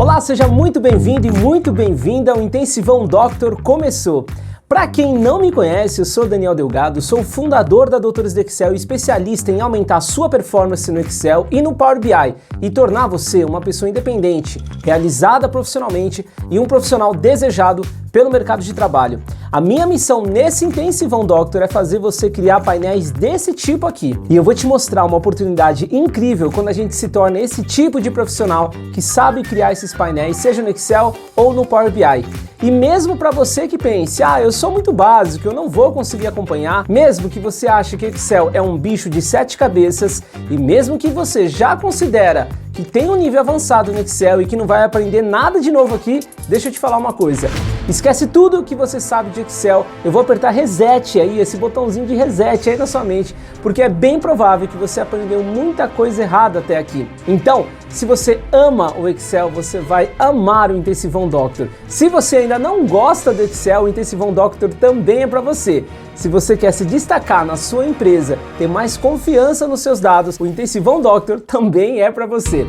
Olá, seja muito bem-vindo e muito bem-vinda ao Intensivão Doctor começou! Para quem não me conhece, eu sou Daniel Delgado, sou o fundador da Doutores do Excel e especialista em aumentar sua performance no Excel e no Power BI e tornar você uma pessoa independente, realizada profissionalmente e um profissional desejado pelo mercado de trabalho. A minha missão nesse Intensivão Doctor é fazer você criar painéis desse tipo aqui. E eu vou te mostrar uma oportunidade incrível quando a gente se torna esse tipo de profissional que sabe criar esses painéis, seja no Excel ou no Power BI. E mesmo para você que pense, eu sou muito básico, eu não vou conseguir acompanhar, mesmo que você ache que Excel é um bicho de 7 cabeças, e mesmo que você já considera que tem um nível avançado no Excel e que não vai aprender nada de novo aqui, deixa eu te falar uma coisa. Esquece tudo que você sabe de Excel, eu vou apertar reset aí, esse botãozinho de reset aí na sua mente, porque é bem provável que você aprendeu muita coisa errada até aqui. Então, se você ama o Excel, você vai amar o Intensivão Doctor. Se você ainda não gosta do Excel, o Intensivão Doctor também é para você. Se você quer se destacar na sua empresa, ter mais confiança nos seus dados, o Intensivão Doctor também é para você.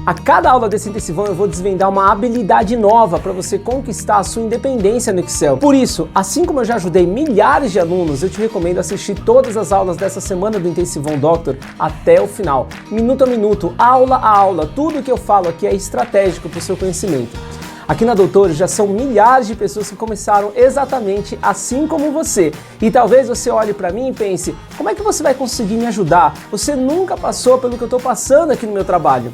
A cada aula desse intensivão eu vou desvendar uma habilidade nova para você conquistar a sua independência no Excel. Por isso, assim como eu já ajudei milhares de alunos, eu te recomendo assistir todas as aulas dessa semana do Intensivão Doctor até o final. Minuto a minuto, aula a aula, tudo que eu falo aqui é estratégico para o seu conhecimento. Aqui na Doutores já são milhares de pessoas que começaram exatamente assim como você. E talvez você olhe para mim e pense, como é que você vai conseguir me ajudar? Você nunca passou pelo que eu estou passando aqui no meu trabalho.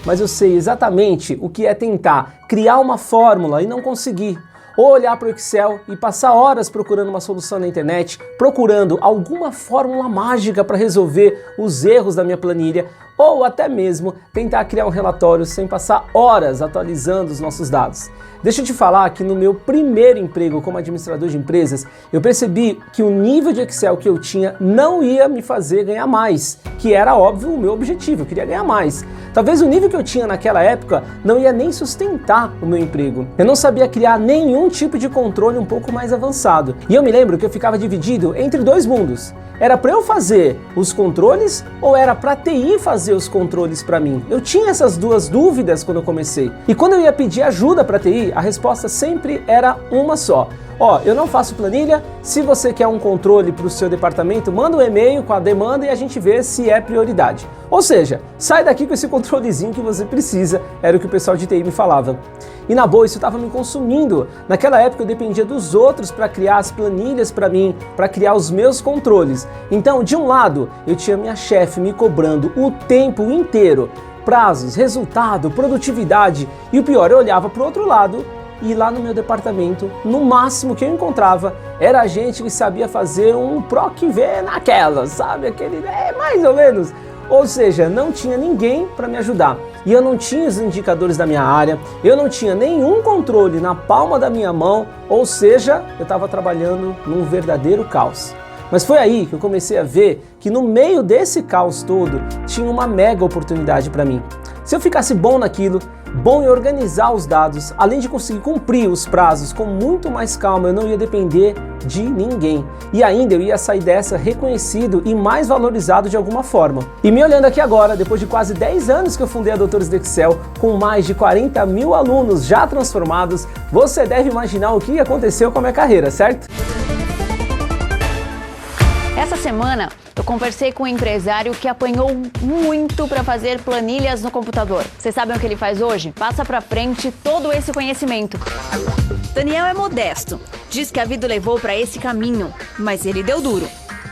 Mas eu sei exatamente o que é tentar criar uma fórmula e não conseguir. Ou olhar para o Excel e passar horas procurando uma solução na internet, procurando alguma fórmula mágica para resolver os erros da minha planilha, ou até mesmo tentar criar um relatório sem passar horas atualizando os nossos dados. Deixa eu te falar que no meu primeiro emprego como administrador de empresas, eu percebi que o nível de Excel que eu tinha não ia me fazer ganhar mais, que era óbvio o meu objetivo, eu queria ganhar mais. Talvez o nível que eu tinha naquela época não ia nem sustentar o meu emprego. Eu não sabia criar nenhum tipo de controle um pouco mais avançado. E eu me lembro que eu ficava dividido entre dois mundos. Era para eu fazer os controles ou era para a TI fazer os controles para mim? Eu tinha essas duas dúvidas quando eu comecei. E quando eu ia pedir ajuda para a TI, a resposta sempre era uma só. Eu não faço planilha, se você quer um controle para o seu departamento, manda um e-mail com a demanda e a gente vê se é prioridade. Ou seja, sai daqui com esse controlezinho que você precisa, era o que o pessoal de TI me falava. E na boa, isso estava me consumindo. Naquela época eu dependia dos outros para criar as planilhas para mim, para criar os meus controles. Então, de um lado, eu tinha minha chefe me cobrando o tempo inteiro, prazos, resultado, produtividade, e o pior, eu olhava para o outro lado e lá no meu departamento, no máximo que eu encontrava, era a gente que sabia fazer um PROC-V naquela, sabe? Aquele, mais ou menos. Ou seja, não tinha ninguém para me ajudar. E eu não tinha os indicadores da minha área, eu não tinha nenhum controle na palma da minha mão, ou seja, eu estava trabalhando num verdadeiro caos. Mas foi aí que eu comecei a ver que no meio desse caos todo, tinha uma mega oportunidade para mim. Se eu ficasse bom naquilo, bom em organizar os dados, além de conseguir cumprir os prazos com muito mais calma, eu não ia depender de ninguém. E ainda eu ia sair dessa reconhecido e mais valorizado de alguma forma. E me olhando aqui agora, depois de quase 10 anos que eu fundei a Doutores do Excel, com mais de 40 mil alunos já transformados, você deve imaginar o que aconteceu com a minha carreira, certo? Essa semana eu conversei com um empresário que apanhou muito para fazer planilhas no computador. Vocês sabem o que ele faz hoje? Passa para frente todo esse conhecimento. Daniel é modesto, diz que a vida o levou para esse caminho, mas ele deu duro.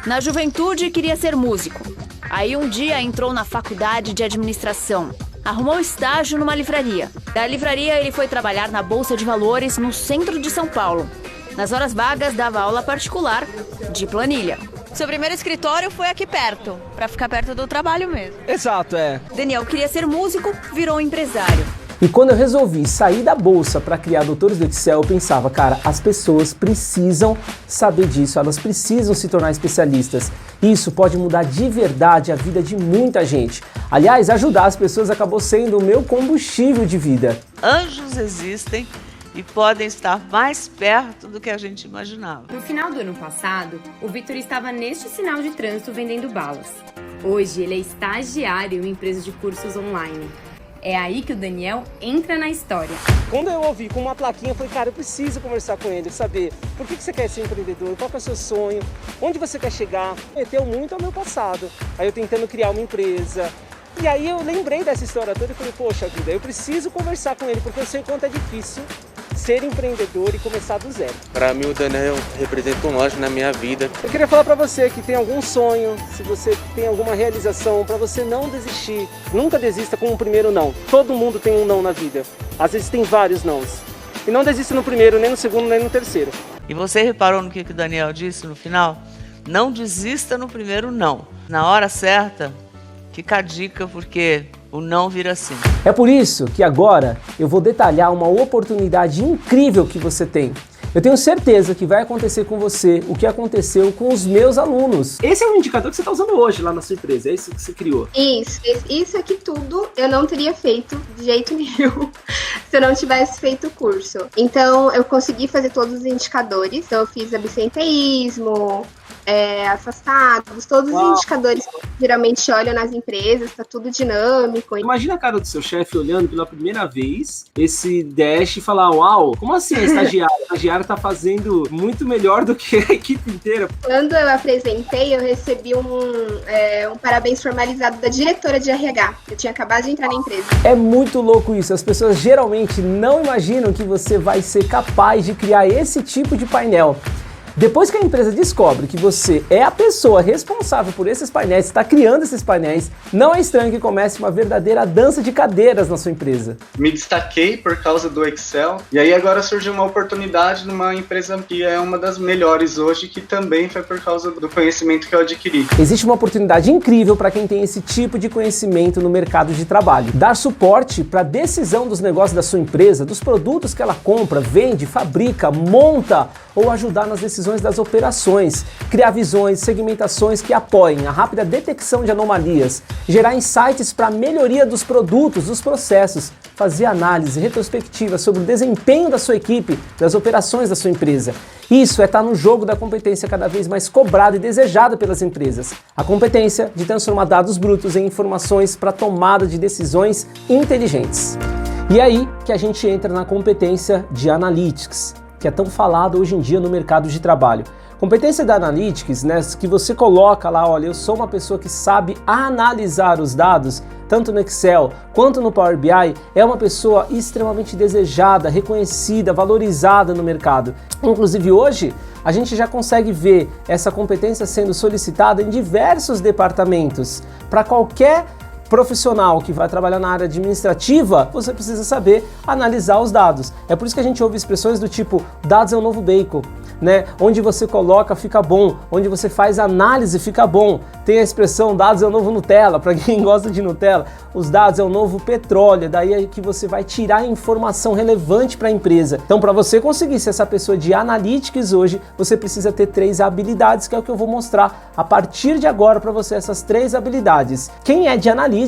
Na juventude queria ser músico. Aí um dia entrou na faculdade de administração. Arrumou estágio numa livraria. Da livraria ele foi trabalhar na Bolsa de Valores no centro de São Paulo. Nas horas vagas dava aula particular de planilha. Seu primeiro escritório foi aqui perto, pra ficar perto do trabalho mesmo. Exato, Daniel queria ser músico, virou empresário. E quando eu resolvi sair da bolsa para criar Doutores do Excel, eu pensava, cara, as pessoas precisam saber disso, elas precisam se tornar especialistas. Isso pode mudar de verdade a vida de muita gente. Aliás, ajudar as pessoas acabou sendo o meu combustível de vida. Anjos existem e podem estar mais perto do que a gente imaginava. No final do ano passado, o Vitor estava neste sinal de trânsito vendendo balas. Hoje, ele é estagiário em uma empresa de cursos online. É aí que o Daniel entra na história. Quando eu ouvi com uma plaquinha, eu falei, cara, eu preciso conversar com ele, saber por que você quer ser empreendedor, qual que é o seu sonho, onde você quer chegar. Meteu muito ao meu passado, aí eu tentando criar uma empresa. E aí eu lembrei dessa história toda e falei, poxa vida, eu preciso conversar com ele, porque eu sei o quanto é difícil ser empreendedor e começar do zero. Para mim o Daniel representa um anjo na minha vida. Eu queria falar para você que tem algum sonho, se você tem alguma realização, para você não desistir. Nunca desista com um primeiro não. Todo mundo tem um não na vida. Às vezes tem vários nãos. E não desista no primeiro, nem no segundo, nem no terceiro. E você reparou no que o Daniel disse no final? Não desista no primeiro não. Na hora certa, fica a dica, porque o não vira sim. É por isso que agora eu vou detalhar uma oportunidade incrível que você tem. Eu tenho certeza que vai acontecer com você o que aconteceu com os meus alunos. Esse é um indicador que você está usando hoje lá na sua empresa, é isso que você criou? Isso aqui tudo eu não teria feito de jeito nenhum se eu não tivesse feito o curso. Então eu consegui fazer todos os indicadores, então eu fiz absenteísmo, afastados, todos os indicadores que geralmente olham nas empresas, tá tudo dinâmico. Imagina a cara do seu chefe olhando pela primeira vez esse dash e falar, uau, como assim a estagiária? A estagiária tá fazendo muito melhor do que a equipe inteira. Quando eu apresentei, eu recebi um parabéns formalizado da diretora de RH. Eu tinha acabado de entrar na empresa. É muito louco isso, as pessoas geralmente não imaginam que você vai ser capaz de criar esse tipo de painel. Depois que a empresa descobre que você é a pessoa responsável por esses painéis, está criando esses painéis, não é estranho que comece uma verdadeira dança de cadeiras na sua empresa. Me destaquei por causa do Excel, e aí agora surgiu uma oportunidade numa empresa que é uma das melhores hoje, que também foi por causa do conhecimento que eu adquiri. Existe uma oportunidade incrível para quem tem esse tipo de conhecimento no mercado de trabalho. Dar suporte para a decisão dos negócios da sua empresa, dos produtos que ela compra, vende, fabrica, monta, ou ajudar nas decisões das operações, criar visões, segmentações que apoiem a rápida detecção de anomalias, gerar insights para a melhoria dos produtos, dos processos, fazer análise retrospectiva sobre o desempenho da sua equipe, das operações da sua empresa. Isso é estar no jogo da competência cada vez mais cobrada e desejada pelas empresas. A competência de transformar dados brutos em informações para tomada de decisões inteligentes. E é aí que a gente entra na competência de Analytics, que é tão falado hoje em dia no mercado de trabalho. Competência da Analytics, né, que você coloca lá, olha, eu sou uma pessoa que sabe analisar os dados, tanto no Excel quanto no Power BI, é uma pessoa extremamente desejada, reconhecida, valorizada no mercado. Inclusive hoje, a gente já consegue ver essa competência sendo solicitada em diversos departamentos. Para qualquer profissional que vai trabalhar na área administrativa, você precisa saber analisar os dados. É por isso que a gente ouve expressões do tipo, dados é o novo bacon, né? Onde você coloca fica bom, onde você faz análise fica bom. Tem a expressão, dados é o novo Nutella, para quem gosta de Nutella, os dados é o novo petróleo, daí é que você vai tirar informação relevante para a empresa. Então, para você conseguir ser essa pessoa de Analytics hoje, você precisa ter 3 habilidades, que é o que eu vou mostrar a partir de agora para você, essas 3 habilidades. Quem é de Analytics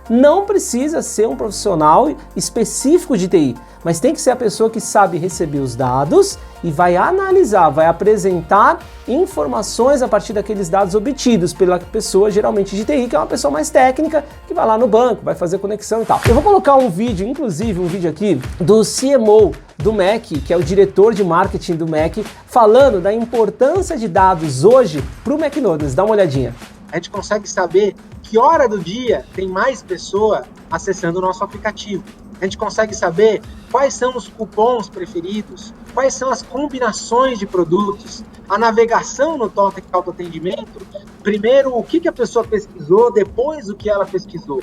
não precisa ser um profissional específico de TI, mas tem que ser a pessoa que sabe receber os dados e vai analisar, vai apresentar informações a partir daqueles dados obtidos pela pessoa geralmente de TI, que é uma pessoa mais técnica, que vai lá no banco, vai fazer conexão e tal. Eu vou colocar um vídeo, inclusive um vídeo aqui, do CMO do Mac, que é o diretor de marketing do Mac, falando da importância de dados hoje para o McDonald's. Dá uma olhadinha. A gente consegue saber que hora do dia tem mais pessoa acessando o nosso aplicativo. A gente consegue saber quais são os cupons preferidos, quais são as combinações de produtos, a navegação no Totem Autoatendimento, primeiro o que a pessoa pesquisou, depois o que ela pesquisou.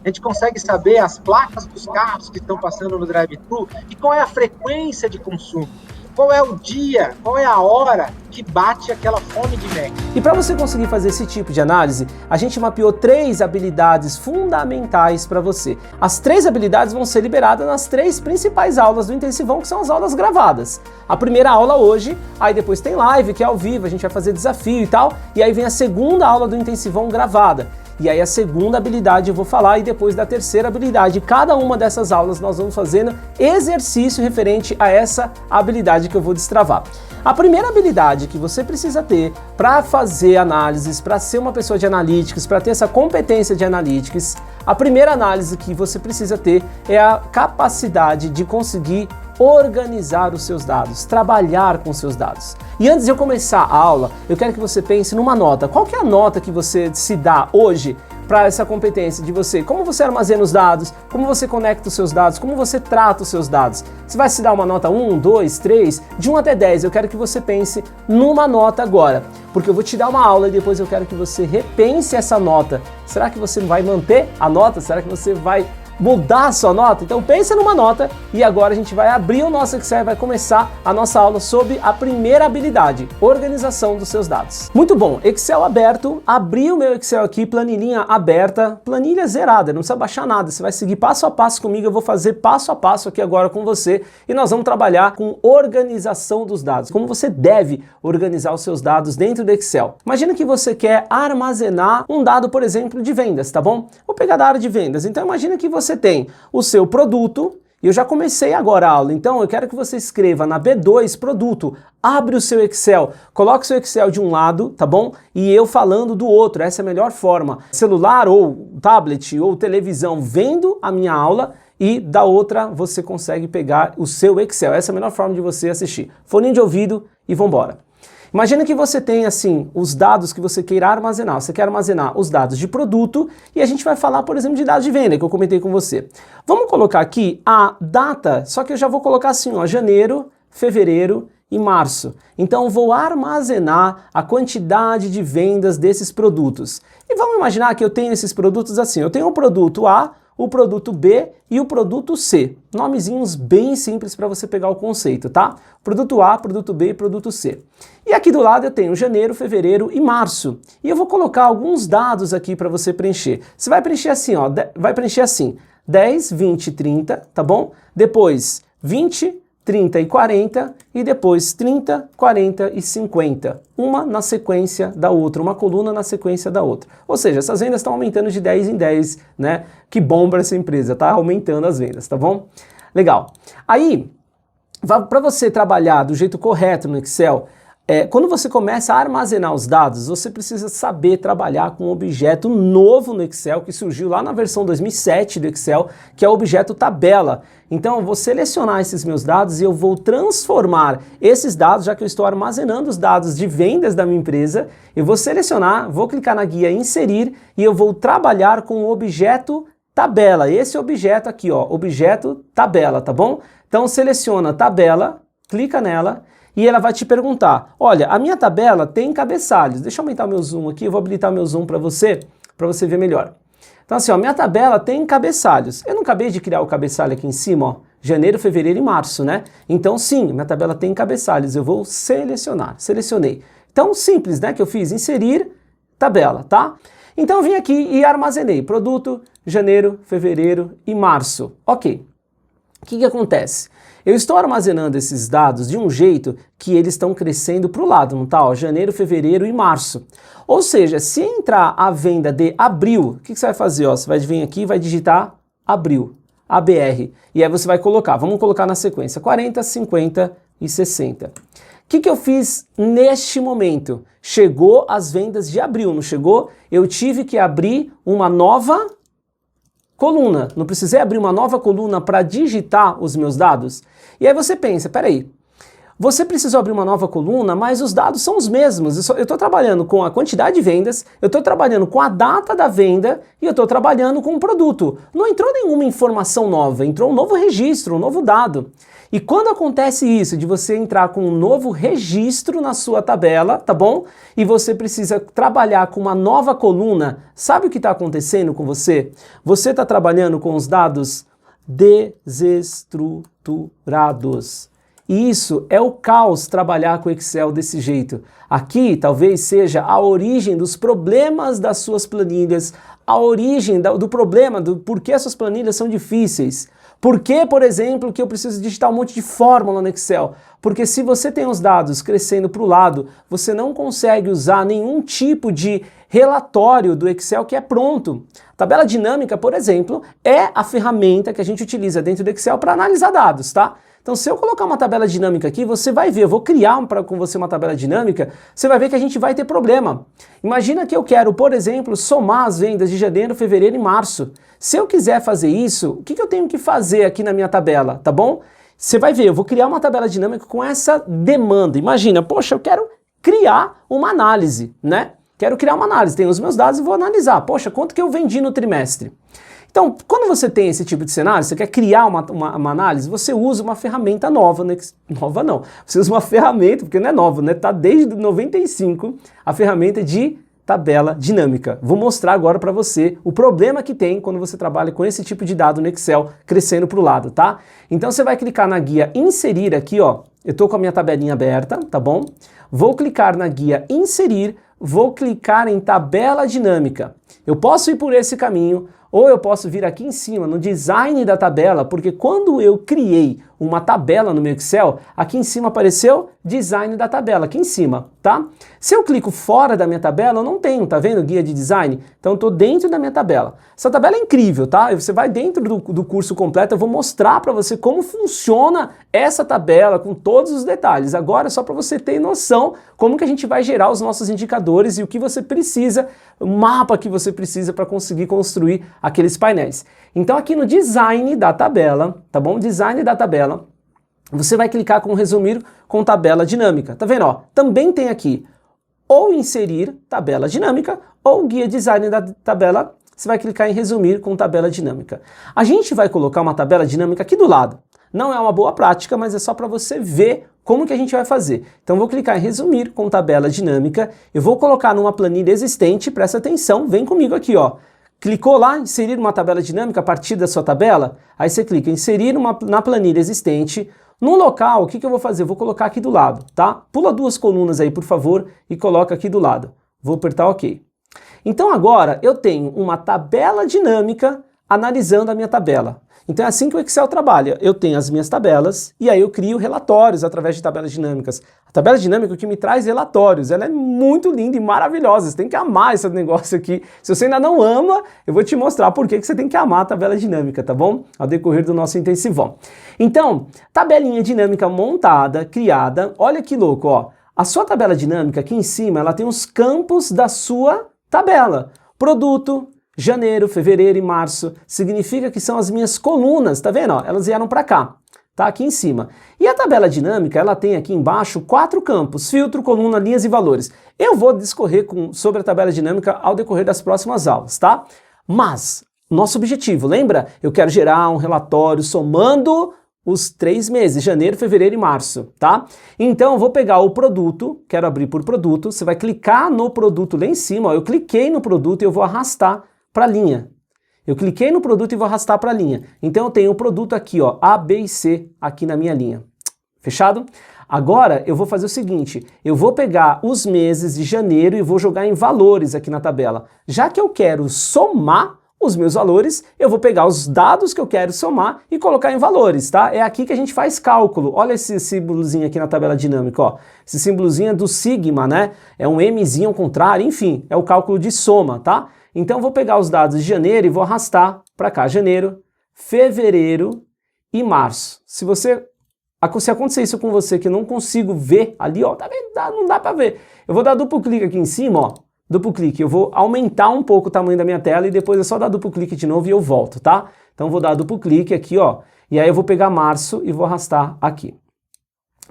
A gente consegue saber as placas dos carros que estão passando no drive-thru e qual é a frequência de consumo. Qual é o dia, qual é a hora que bate aquela fome de Mac. E para você conseguir fazer esse tipo de análise, a gente mapeou 3 habilidades fundamentais para você. As 3 habilidades vão ser liberadas nas 3 principais aulas do Intensivão, que são as aulas gravadas. A primeira aula hoje, aí depois tem live, que é ao vivo, a gente vai fazer desafio e tal, e aí vem a segunda aula do Intensivão gravada. E aí a segunda habilidade eu vou falar e depois da terceira habilidade. Cada uma dessas aulas nós vamos fazendo exercício referente a essa habilidade que eu vou destravar. A primeira habilidade que você precisa ter para fazer análises, para ser uma pessoa de analytics, para ter essa competência de analytics, a primeira análise que você precisa ter é a capacidade de conseguir organizar os seus dados, trabalhar com seus dados. E antes de eu começar a aula, eu quero que você pense numa nota. Qual que é a nota que você se dá hoje para essa competência de você? Como você armazena os dados, como você conecta os seus dados, como você trata os seus dados? Você vai se dar uma nota 1, 2, 3, de 1 até 10. Eu quero que você pense numa nota agora, porque eu vou te dar uma aula e depois eu quero que você repense essa nota. Será que você vai manter a nota? Será que você vai mudar a sua nota? Então pensa numa nota e agora a gente vai abrir o nosso Excel e vai começar a nossa aula sobre a primeira habilidade, organização dos seus dados. Muito bom, Excel aberto, abri o meu Excel aqui, planilhinha aberta, planilha zerada, não precisa baixar nada, você vai seguir passo a passo comigo, eu vou fazer passo a passo aqui agora com você e nós vamos trabalhar com organização dos dados, como você deve organizar os seus dados dentro do Excel. Imagina que você quer armazenar um dado, por exemplo, de vendas, tá bom? Vou pegar da área de vendas, então imagina que você tem o seu produto, e eu já comecei agora a aula, então eu quero que você escreva na B2 produto, abre o seu Excel, coloque o seu Excel de um lado, tá bom? E eu falando do outro, essa é a melhor forma. Celular ou tablet ou televisão vendo a minha aula e da outra você consegue pegar o seu Excel, essa é a melhor forma de você assistir. Foninho de ouvido e vambora. Imagina que você tem assim os dados que você queira armazenar. Você quer armazenar os dados de produto e a gente vai falar, por exemplo, de dados de venda, que eu comentei com você. Vamos colocar aqui a data, só que eu já vou colocar assim, ó, janeiro, fevereiro e março. Então vou armazenar a quantidade de vendas desses produtos. E vamos imaginar que eu tenho esses produtos assim, eu tenho o produto A, o produto B e o produto C. Nomezinhos bem simples para você pegar o conceito, tá? Produto A, produto B e produto C. E aqui do lado eu tenho janeiro, fevereiro e março. E eu vou colocar alguns dados aqui para você preencher. Você vai preencher assim, ó, vai preencher assim, 10, 20, 30, tá bom? Depois 20, 30 e 40 e depois 30, 40 e 50. Uma na sequência da outra, uma coluna na sequência da outra. Ou seja, essas vendas estão aumentando de 10 em 10, né? Que bom para essa empresa, tá aumentando as vendas, tá bom? Legal. Aí, para você trabalhar do jeito correto no Excel, quando você começa a armazenar os dados, você precisa saber trabalhar com um objeto novo no Excel, que surgiu lá na versão 2007 do Excel, que é o objeto tabela. Então eu vou selecionar esses meus dados e eu vou transformar esses dados, já que eu estou armazenando os dados de vendas da minha empresa, eu vou selecionar, vou clicar na guia inserir e eu vou trabalhar com o objeto tabela. Esse objeto aqui, ó, objeto tabela, tá bom? Então seleciona tabela, clica nela, e ela vai te perguntar, olha, a minha tabela tem cabeçalhos. Deixa eu aumentar o meu zoom aqui, eu vou habilitar o meu zoom para você ver melhor. Então assim, ó, minha tabela tem cabeçalhos. Eu não acabei de criar o cabeçalho aqui em cima, ó, janeiro, fevereiro e março, né? Então sim, minha tabela tem cabeçalhos, eu vou selecionar, selecionei. Então simples, né, que eu fiz, inserir tabela, tá? Então eu vim aqui e armazenei produto, janeiro, fevereiro e março. Ok. O que acontece? Eu estou armazenando esses dados de um jeito que eles estão crescendo para o lado, não tá? Ó, janeiro, fevereiro e março. Ou seja, se entrar a venda de abril, o que você vai fazer? Ó, você vai vir aqui e vai digitar abril, ABR. E aí você vai colocar, vamos colocar na sequência, 40, 50 e 60. O que eu fiz neste momento? Chegou as vendas de abril, não chegou? Eu tive que abrir uma nova coluna, não precisei abrir uma nova coluna para digitar os meus dados? E aí você pensa, peraí, você precisou abrir uma nova coluna, mas os dados são os mesmos. Eu estou trabalhando com a quantidade de vendas, eu estou trabalhando com a data da venda e eu estou trabalhando com o produto. Não entrou nenhuma informação nova, entrou um novo registro, um novo dado. E quando acontece isso, de você entrar com um novo registro na sua tabela, tá bom? E você precisa trabalhar com uma nova coluna, sabe o que está acontecendo com você? Você está trabalhando com os dados desestruturados. E isso é o caos trabalhar com Excel desse jeito. Aqui talvez seja a origem dos problemas das suas planilhas, a origem do problema do porquê as suas planilhas são difíceis. Por que, por exemplo, que eu preciso digitar um monte de fórmula no Excel? Porque se você tem os dados crescendo para o lado, você não consegue usar nenhum tipo de relatório do Excel que é pronto. Tabela dinâmica, por exemplo, é a ferramenta que a gente utiliza dentro do Excel para analisar dados, tá? Então, se eu colocar uma tabela dinâmica aqui, você vai ver, eu vou criar com você uma tabela dinâmica, você vai ver que a gente vai ter problema. Imagina que eu quero, por exemplo, somar as vendas de janeiro, fevereiro e março. Se eu quiser fazer isso, o que eu tenho que fazer aqui na minha tabela, tá bom? Você vai ver, eu vou criar uma tabela dinâmica com essa demanda. Imagina, poxa, eu quero criar uma análise, né? Quero criar uma análise, tenho os meus dados e vou analisar. Poxa, quanto que eu vendi no trimestre? Então, quando você tem esse tipo de cenário, você quer criar uma análise, você usa uma ferramenta nova, né? Nova não, você usa uma ferramenta, porque não é nova, né? Tá desde 95 a ferramenta de tabela dinâmica. Vou mostrar agora para você o problema que tem quando você trabalha com esse tipo de dado no Excel crescendo para o lado, tá? Então você vai clicar na guia inserir aqui, ó. Eu tô com a minha tabelinha aberta, tá bom? Vou clicar na guia inserir, vou clicar em tabela dinâmica. Eu posso ir por esse caminho, ou eu posso vir aqui em cima no design da tabela, porque quando eu criei uma tabela no meu Excel, aqui em cima apareceu design da tabela, aqui em cima, tá? Se eu clico fora da minha tabela, eu não tenho, tá vendo? Guia de design? Então eu tô dentro da minha tabela. Essa tabela é incrível, tá? Você vai dentro do curso completo, eu vou mostrar para você como funciona essa tabela com todos os detalhes. Agora é só para você ter noção como que a gente vai gerar os nossos indicadores e o que você precisa, o mapa que você precisa para conseguir construir aqueles painéis. Então aqui no design da tabela, tá bom? Design da tabela, você vai clicar com resumir com tabela dinâmica. Tá vendo, ó? Também tem aqui ou inserir tabela dinâmica ou guia design da tabela, você vai clicar em resumir com tabela dinâmica. A gente vai colocar uma tabela dinâmica aqui do lado. Não é uma boa prática, mas é só para você ver como que a gente vai fazer. Então vou clicar em resumir com tabela dinâmica, eu vou colocar numa planilha existente, presta atenção, vem comigo aqui, ó. Clicou lá, inserir uma tabela dinâmica a partir da sua tabela, aí você clica em inserir na planilha existente. No local, o que eu vou fazer? Eu vou colocar aqui do lado, tá? Pula 2 colunas aí, por favor, e coloca aqui do lado. Vou apertar OK. Então agora eu tenho uma tabela dinâmica analisando a minha tabela. Então é assim que o Excel trabalha. Eu tenho as minhas tabelas e aí eu crio relatórios através de tabelas dinâmicas. A tabela dinâmica é o que me traz relatórios. Ela é muito linda e maravilhosa. Você tem que amar esse negócio aqui. Se você ainda não ama, eu vou te mostrar por que você tem que amar a tabela dinâmica, tá bom? Ao decorrer do nosso intensivão. Então, tabelinha dinâmica montada, criada. Olha que louco, ó. A sua tabela dinâmica aqui em cima, ela tem os campos da sua tabela. Produto, janeiro, fevereiro e março, significa que são as minhas colunas, tá vendo? Ó, elas vieram para cá, tá aqui em cima. E a tabela dinâmica, ela tem aqui embaixo 4 campos, filtro, coluna, linhas e valores. Eu vou discorrer sobre a tabela dinâmica ao decorrer das próximas aulas, tá? Mas, nosso objetivo, lembra? Eu quero gerar um relatório somando os 3 meses, janeiro, fevereiro e março, tá? Então eu vou pegar o produto, quero abrir por produto, você vai clicar no produto lá em cima, ó, eu cliquei no produto e eu vou arrastar para a linha. Eu cliquei no produto e vou arrastar para a linha. Então eu tenho o produto aqui, ó, A, B e C aqui na minha linha. Fechado? Agora eu vou fazer o seguinte, eu vou pegar os meses de janeiro e vou jogar em valores aqui na tabela. Já que eu quero somar os meus valores, eu vou pegar os dados que eu quero somar e colocar em valores, tá? É aqui que a gente faz cálculo. Olha esse símbolozinho aqui na tabela dinâmica, ó. Esse símbolozinho é do sigma, né? É um Mzinho ao contrário, enfim, é o cálculo de soma, tá? Então eu vou pegar os dados de janeiro e vou arrastar para cá, janeiro, fevereiro e março. Se acontecer isso com você que eu não consigo ver ali, ó, tá vendo? Não dá para ver. Eu vou dar duplo clique aqui em cima, ó. Duplo clique, eu vou aumentar um pouco o tamanho da minha tela e depois é só dar duplo clique de novo e eu volto, tá? Então vou dar duplo clique aqui, ó, e aí eu vou pegar março e vou arrastar aqui.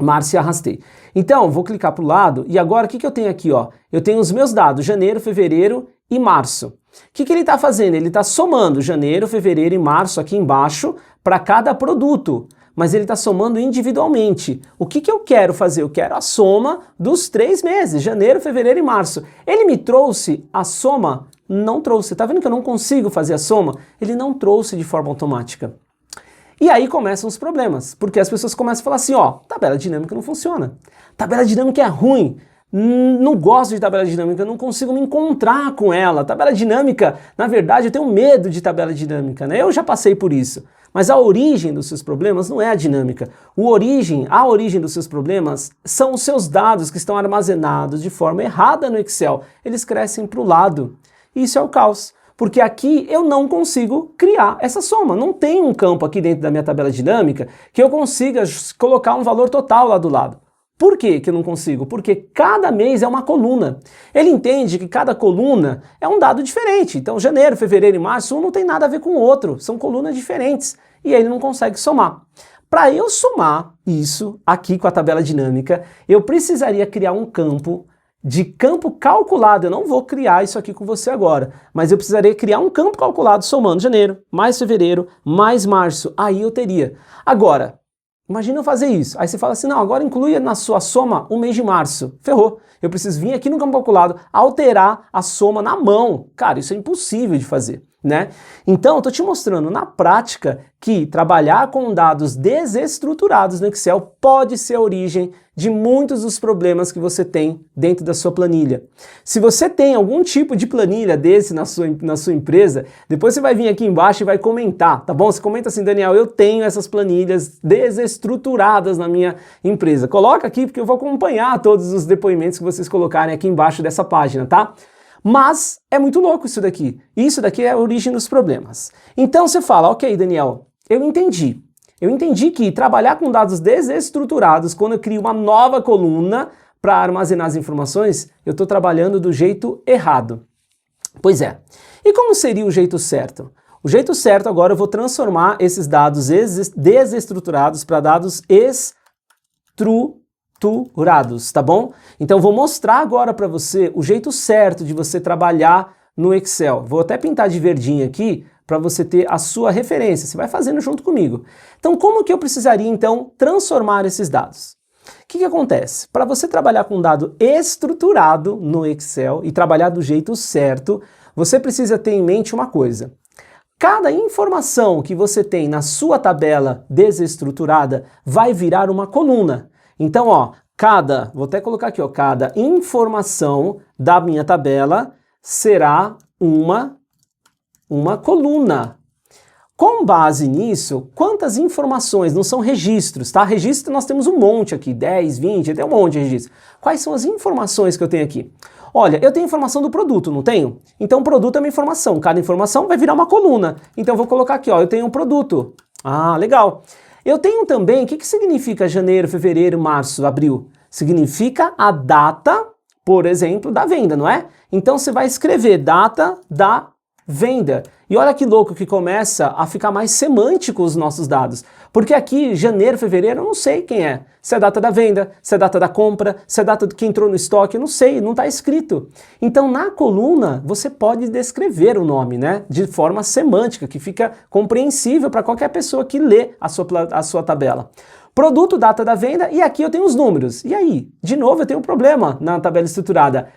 Março e arrastei. Então, vou clicar para o lado e agora o que eu tenho aqui, ó? Eu tenho os meus dados, janeiro, fevereiro e março. O que ele está fazendo? Ele está somando janeiro, fevereiro e março aqui embaixo para cada produto. Mas ele está somando individualmente. O que eu quero fazer? Eu quero a soma dos 3 meses, janeiro, fevereiro e março. Ele me trouxe a soma? Não trouxe. Tá vendo que eu não consigo fazer a soma? Ele não trouxe de forma automática. E aí começam os problemas, porque as pessoas começam a falar assim, ó, tabela dinâmica não funciona. Tabela dinâmica é ruim. Não gosto de tabela dinâmica, não consigo me encontrar com ela. Tabela dinâmica, na verdade, eu tenho medo de tabela dinâmica, né? Eu já passei por isso. Mas a origem dos seus problemas não é a dinâmica. A origem dos seus problemas são os seus dados que estão armazenados de forma errada no Excel. Eles crescem para o lado. Isso é o caos. Porque aqui eu não consigo criar essa soma. Não tem um campo aqui dentro da minha tabela dinâmica que eu consiga colocar um valor total lá do lado. Por que que eu não consigo? Porque cada mês é uma coluna. Ele entende que cada coluna é um dado diferente. Então, janeiro, fevereiro e março, um não tem nada a ver com o outro. São colunas diferentes. E ele não consegue somar. Para eu somar isso aqui com a tabela dinâmica, eu precisaria criar um campo de campo calculado. Eu não vou criar isso aqui com você agora, mas eu precisaria criar um campo calculado somando janeiro, mais fevereiro, mais março. Aí eu teria. Agora, imagina eu fazer isso. Aí você fala assim, não, agora inclui na sua soma o mês de março. Ferrou. Eu preciso vir aqui no campo calculado, alterar a soma na mão. Cara, isso é impossível de fazer, né? Então, eu tô te mostrando na prática que trabalhar com dados desestruturados no Excel pode ser a origem de muitos dos problemas que você tem dentro da sua planilha. Se você tem algum tipo de planilha desse na sua empresa, depois você vai vir aqui embaixo e vai comentar, tá bom? Você comenta assim, Daniel, eu tenho essas planilhas desestruturadas na minha empresa. Coloca aqui porque eu vou acompanhar todos os depoimentos que vocês colocarem aqui embaixo dessa página, tá? Mas é muito louco isso daqui. Isso daqui é a origem dos problemas. Então você fala, ok, Daniel, eu entendi. Eu entendi que trabalhar com dados desestruturados, quando eu crio uma nova coluna para armazenar as informações, eu estou trabalhando do jeito errado. Pois é. E como seria o jeito certo? O jeito certo agora eu vou transformar esses dados desestruturados para dados estruturados, tá bom? Então vou mostrar agora para você o jeito certo de você trabalhar no Excel. Vou até pintar de verdinho aqui para você ter a sua referência. Você vai fazendo junto comigo. Então como que eu precisaria então transformar esses dados? O que acontece? Para você trabalhar com um dado estruturado no Excel e trabalhar do jeito certo, você precisa ter em mente uma coisa. Cada informação que você tem na sua tabela desestruturada vai virar uma coluna. Então, ó, vou até colocar aqui, ó, cada informação da minha tabela será uma coluna. Com base nisso, quantas informações, não são registros, tá? Registro nós temos um monte aqui, 10, 20, até um monte de registros. Quais são as informações que eu tenho aqui? Olha, eu tenho informação do produto, não tenho? Então o produto é uma informação, cada informação vai virar uma coluna. Então eu vou colocar aqui, ó, eu tenho um produto. Ah, legal. Eu tenho também, o que significa janeiro, fevereiro, março, abril? Significa a data, por exemplo, da venda, não é? Então você vai escrever data da venda. E olha que louco que começa a ficar mais semântico os nossos dados. Porque aqui, janeiro, fevereiro, eu não sei quem é. Se é a data da venda, se é a data da compra, se é a data que entrou no estoque, eu não sei, não está escrito. Então, na coluna, você pode descrever o nome, né? De forma semântica, que fica compreensível para qualquer pessoa que lê a sua tabela. Produto, data da venda, e aqui eu tenho os números. E aí? De novo, eu tenho um problema na tabela estruturada.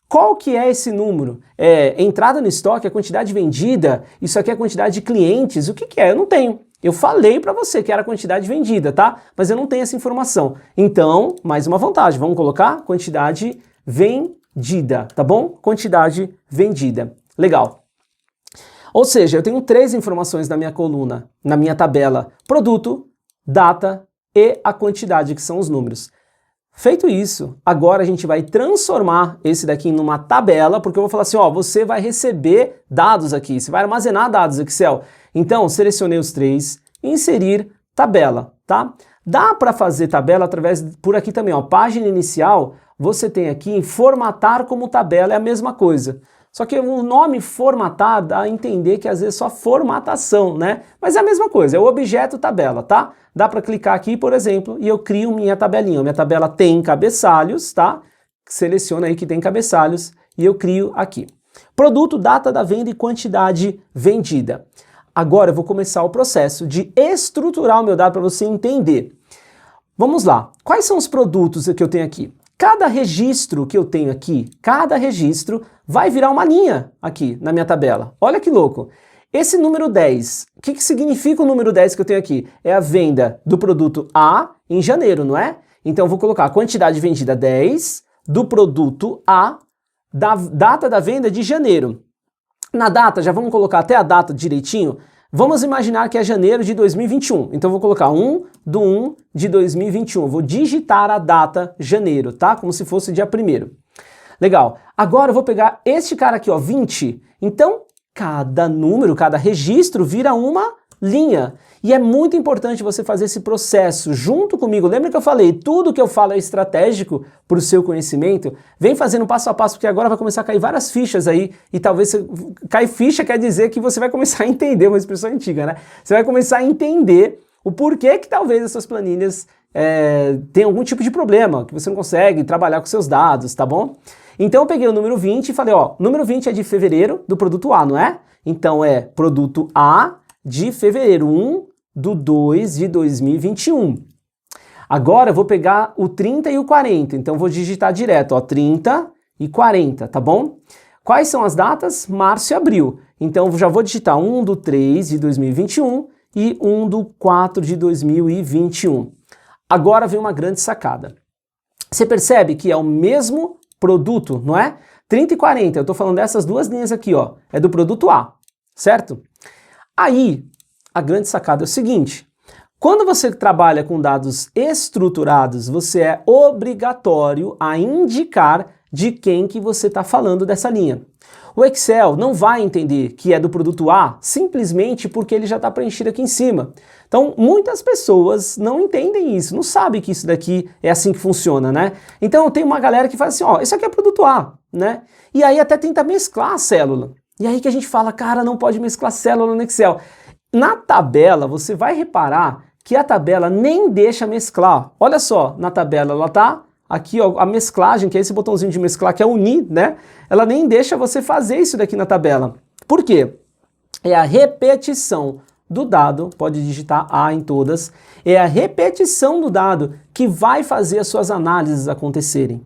Qual que é esse número? É entrada no estoque, a quantidade vendida? Isso aqui é a quantidade de clientes? O que que é? Eu não tenho. Eu falei para você que era a quantidade vendida, tá? Mas eu não tenho essa informação. Então, mais uma vantagem. Vamos colocar quantidade vendida, tá bom? Quantidade vendida. Legal. Ou seja, eu tenho 3 informações na minha coluna, na minha tabela. Produto, data e a quantidade, que são os números. Feito isso, agora a gente vai transformar esse daqui numa tabela, porque eu vou falar assim, ó, você vai receber dados aqui, você vai armazenar dados no Excel. Então, selecionei os 3, inserir tabela, tá? Dá para fazer tabela por aqui também, ó, página inicial, você tem aqui em formatar como tabela, é a mesma coisa. Só que o nome formatar dá a entender que às vezes é só formatação, né? Mas é a mesma coisa, é o objeto tabela, tá? Dá para clicar aqui, por exemplo, e eu crio minha tabelinha. Minha tabela tem cabeçalhos, tá? Seleciona aí que tem cabeçalhos e eu crio aqui. Produto, data da venda e quantidade vendida. Agora eu vou começar o processo de estruturar o meu dado para você entender. Vamos lá. Quais são os produtos que eu tenho aqui? Cada registro que eu tenho aqui, cada registro vai virar uma linha aqui na minha tabela. Olha que louco. Esse número 10, o que significa o número 10 que eu tenho aqui? É a venda do produto A em janeiro, não é? Então eu vou colocar a quantidade vendida 10 do produto A, da data da venda de janeiro. Na data, já vamos colocar até a data direitinho, Vamos imaginar que é janeiro de 2021. Então eu vou colocar 1/1 de 2021. Vou digitar a data janeiro, tá? Como se fosse dia 1º. Legal. Agora eu vou pegar este cara aqui, ó, 20. Então, cada número, cada registro vira uma linha. E é muito importante você fazer esse processo junto comigo. Lembra que eu falei, tudo que eu falo é estratégico para o seu conhecimento? Vem fazendo passo a passo, porque agora vai começar a cair várias fichas aí, e talvez cair ficha quer dizer que você vai começar a entender, uma expressão antiga, né? Você vai começar a entender o porquê que talvez as suas planilhas tenham algum tipo de problema, que você não consegue trabalhar com seus dados, tá bom? Então eu peguei o número 20 e falei, ó, número 20 é de fevereiro do produto A, não é? Então é produto A de fevereiro, 1/2 de 2021. Agora eu vou pegar o 30 e o 40, então vou digitar direto, ó, 30 e 40, tá bom? Quais são as datas? Março e abril. Então já vou digitar 1/3 de 2021 e 1/4 de 2021. Agora vem uma grande sacada. Você percebe que é o mesmo produto, não é? 30 e 40, eu tô falando dessas duas linhas aqui, ó, é do produto A, certo? Aí, a grande sacada é o seguinte, quando você trabalha com dados estruturados, você é obrigatório a indicar de quem que você está falando dessa linha. O Excel não vai entender que é do produto A simplesmente porque ele já está preenchido aqui em cima. Então, muitas pessoas não entendem isso, não sabem que isso daqui é assim que funciona, né? Então, tem uma galera que fala assim, ó, isso aqui é produto A, né? E aí até tenta mesclar a célula. E aí que a gente fala, cara, não pode mesclar célula no Excel. Na tabela, você vai reparar que a tabela nem deixa mesclar. Olha só, na tabela ela tá aqui, ó, a mesclagem, que é esse botãozinho de mesclar, que é unir, né? Ela nem deixa você fazer isso daqui na tabela. Por quê? É a repetição do dado, pode digitar A em todas, é a repetição do dado que vai fazer as suas análises acontecerem.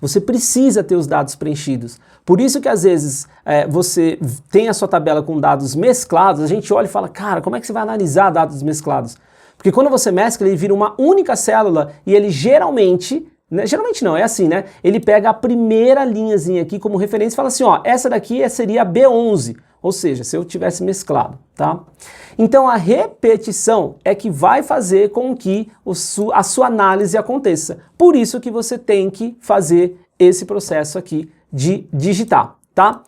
Você precisa ter os dados preenchidos. Por isso que às vezes você tem a sua tabela com dados mesclados, a gente olha e fala, cara, como é que você vai analisar dados mesclados? Porque quando você mescla, ele vira uma única célula e ele geralmente não, é assim, né? Ele pega a primeira linhazinha aqui como referência e fala assim, ó, essa daqui seria a B11, ou seja, se eu tivesse mesclado, tá? Então a repetição é que vai fazer com que a sua análise aconteça. Por isso que você tem que fazer esse processo aqui de digitar, tá?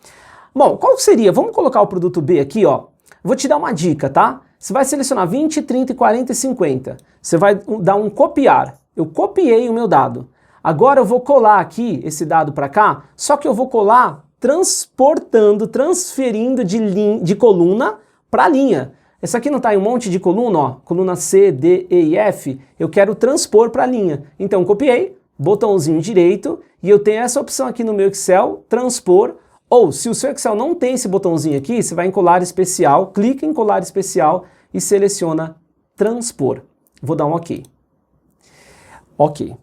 Bom, qual seria? Vamos colocar o produto B aqui, ó. Vou te dar uma dica, tá? Você vai selecionar 20, 30, 40 e 50. Você vai dar um copiar. Eu copiei o meu dado. Agora eu vou colar aqui esse dado para cá, só que eu vou colar transferindo de coluna para linha. Essa aqui não está em um monte de coluna, ó, coluna C, D, E e F, eu quero transpor para linha. Então copiei, botãozinho direito, e eu tenho essa opção aqui no meu Excel, transpor, ou se o seu Excel não tem esse botãozinho aqui, você vai em colar especial, clica em colar especial e seleciona transpor. Vou dar um OK. Ok.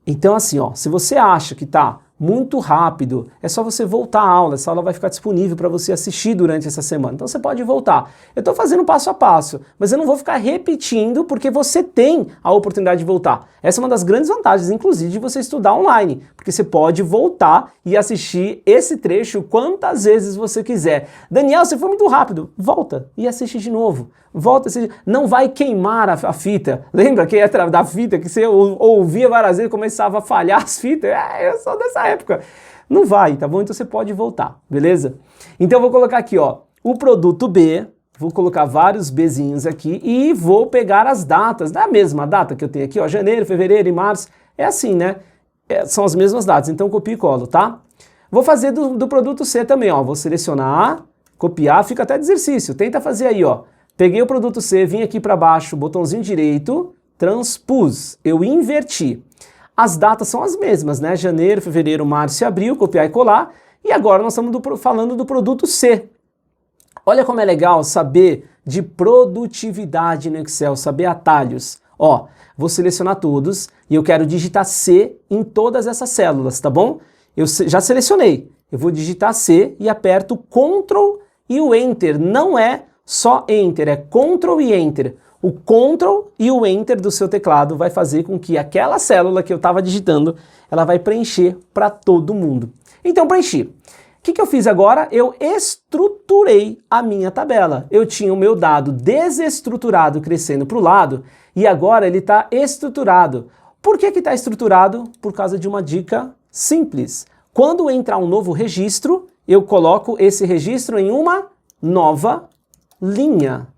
Então assim, ó, se você acha que tá muito rápido, é só você voltar à aula, essa aula vai ficar disponível para você assistir durante essa semana, então você pode voltar. Eu estou fazendo passo a passo, mas eu não vou ficar repetindo porque você tem a oportunidade de voltar. Essa é uma das grandes vantagens, inclusive, de você estudar online, porque você pode voltar e assistir esse trecho quantas vezes você quiser. Daniel, você foi muito rápido, volta e assiste de novo. Volta, não vai queimar a fita. Lembra que era da fita que você ouvia várias vezes e começava a falhar as fitas? Eu sou dessa época. Não vai, tá bom? Então você pode voltar, beleza? Então eu vou colocar aqui, ó, o produto B, vou colocar vários Bzinhos aqui e vou pegar as datas, da mesma data que eu tenho aqui, ó, janeiro, fevereiro e março, é assim, né? São as mesmas datas, então copio e colo, tá? Vou fazer do produto C também, ó, vou selecionar, copiar, fica até de exercício, tenta fazer aí, ó. Peguei o produto C, vim aqui para baixo, botãozinho direito, transpus, eu inverti. As datas são as mesmas, né? Janeiro, fevereiro, março e abril, copiar e colar. E agora nós estamos falando do produto C. Olha como é legal saber de produtividade no Excel, saber atalhos. Ó, vou selecionar todos e eu quero digitar C em todas essas células, tá bom? Eu já selecionei. Eu vou digitar C e aperto Ctrl e o Enter. Não é só Enter, é Ctrl e Enter. O Ctrl e o Enter do seu teclado vai fazer com que aquela célula que eu estava digitando, ela vai preencher para todo mundo. Então preenchi. O que eu fiz agora? Eu estruturei a minha tabela. Eu tinha o meu dado desestruturado crescendo para o lado e agora ele está estruturado. Por que está estruturado? Por causa de uma dica simples. Quando entrar um novo registro, eu coloco esse registro em uma nova linha.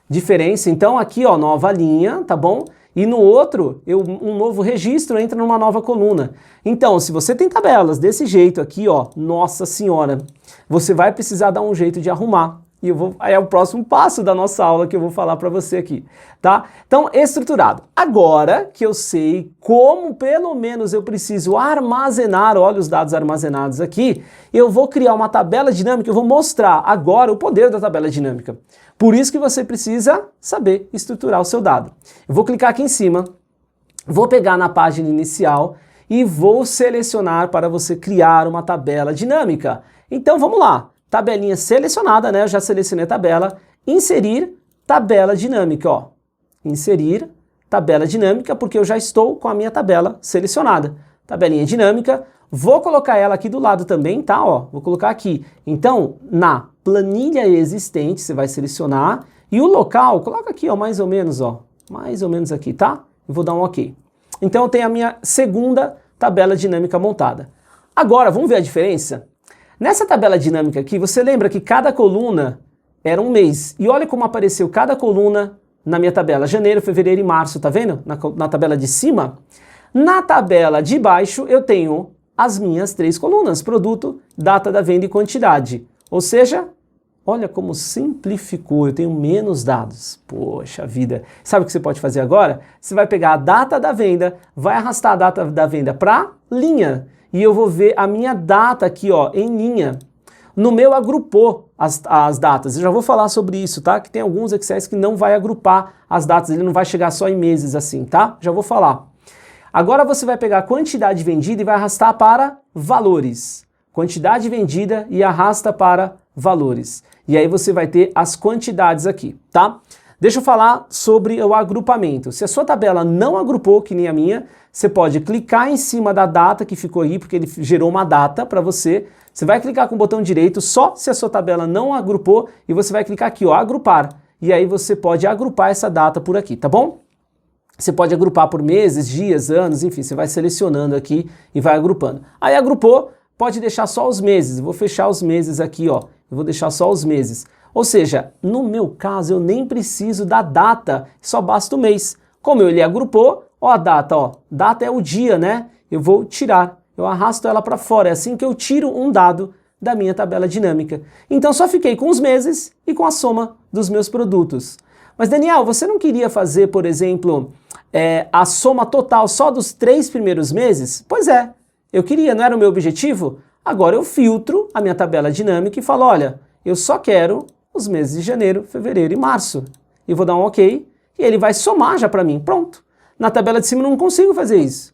Diferença, então, aqui, ó, nova linha, tá bom? E no outro, um novo registro entra numa nova coluna. Então, se você tem tabelas desse jeito aqui, ó, nossa senhora, você vai precisar dar um jeito de arrumar. E aí é o próximo passo da nossa aula que eu vou falar para você aqui, tá? Então, estruturado. Agora que eu sei como, pelo menos, eu preciso armazenar, olha os dados armazenados aqui, eu vou criar uma tabela dinâmica, eu vou mostrar agora o poder da tabela dinâmica. Por isso que você precisa saber estruturar o seu dado. Eu vou clicar aqui em cima, vou pegar na página inicial e vou selecionar para você criar uma tabela dinâmica. Então, vamos lá. Tabelinha selecionada, né? Eu já selecionei a tabela. Inserir tabela dinâmica, ó. Inserir tabela dinâmica, porque eu já estou com a minha tabela selecionada. Tabelinha dinâmica. Vou colocar ela aqui do lado também, tá? Ó, vou colocar aqui. Então, na planilha existente, você vai selecionar. E o local, coloca aqui, ó, mais ou menos, ó. Mais ou menos aqui, tá? Eu vou dar um OK. Então, eu tenho a minha segunda tabela dinâmica montada. Agora, vamos ver a diferença? Nessa tabela dinâmica aqui, você lembra que cada coluna era um mês. E olha como apareceu cada coluna na minha tabela. Janeiro, fevereiro e março, tá vendo? Na tabela de cima. Na tabela de baixo, eu tenho as minhas 3 colunas. Produto, data da venda e quantidade. Ou seja, olha como simplificou. Eu tenho menos dados. Poxa vida. Sabe o que você pode fazer agora? Você vai pegar a data da venda, vai arrastar a data da venda para linha. E eu vou ver a minha data aqui, ó, em linha. No meu agrupou as datas. Eu já vou falar sobre isso, tá? Que tem alguns Excels que não vai agrupar as datas, ele não vai chegar só em meses assim, tá? Já vou falar. Agora você vai pegar a quantidade vendida e vai arrastar para valores. Quantidade vendida e arrasta para valores. E aí você vai ter as quantidades aqui, tá? Deixa eu falar sobre o agrupamento. Se a sua tabela não agrupou, que nem a minha, você pode clicar em cima da data que ficou aí, porque ele gerou uma data para você. Você vai clicar com o botão direito só se a sua tabela não agrupou e você vai clicar aqui, ó, agrupar. E aí você pode agrupar essa data por aqui, tá bom? Você pode agrupar por meses, dias, anos, enfim, você vai selecionando aqui e vai agrupando. Aí agrupou, pode deixar só os meses. Eu vou fechar os meses aqui, ó. Eu vou deixar só os meses. Ou seja, no meu caso, eu nem preciso da data, só basta o mês. Como ele agrupou, ó a data, ó. Data é o dia, né? Eu vou tirar, eu arrasto ela para fora. É assim que eu tiro um dado da minha tabela dinâmica. Então só fiquei com os meses e com a soma dos meus produtos. Mas Daniel, você não queria fazer, por exemplo, a soma total só dos 3 primeiros meses? Pois é, eu queria, não era o meu objetivo? Agora eu filtro a minha tabela dinâmica e falo, olha, eu só quero os meses de janeiro, fevereiro e março. E vou dar um OK e ele vai somar já para mim. Pronto. Na tabela de cima eu não consigo fazer isso.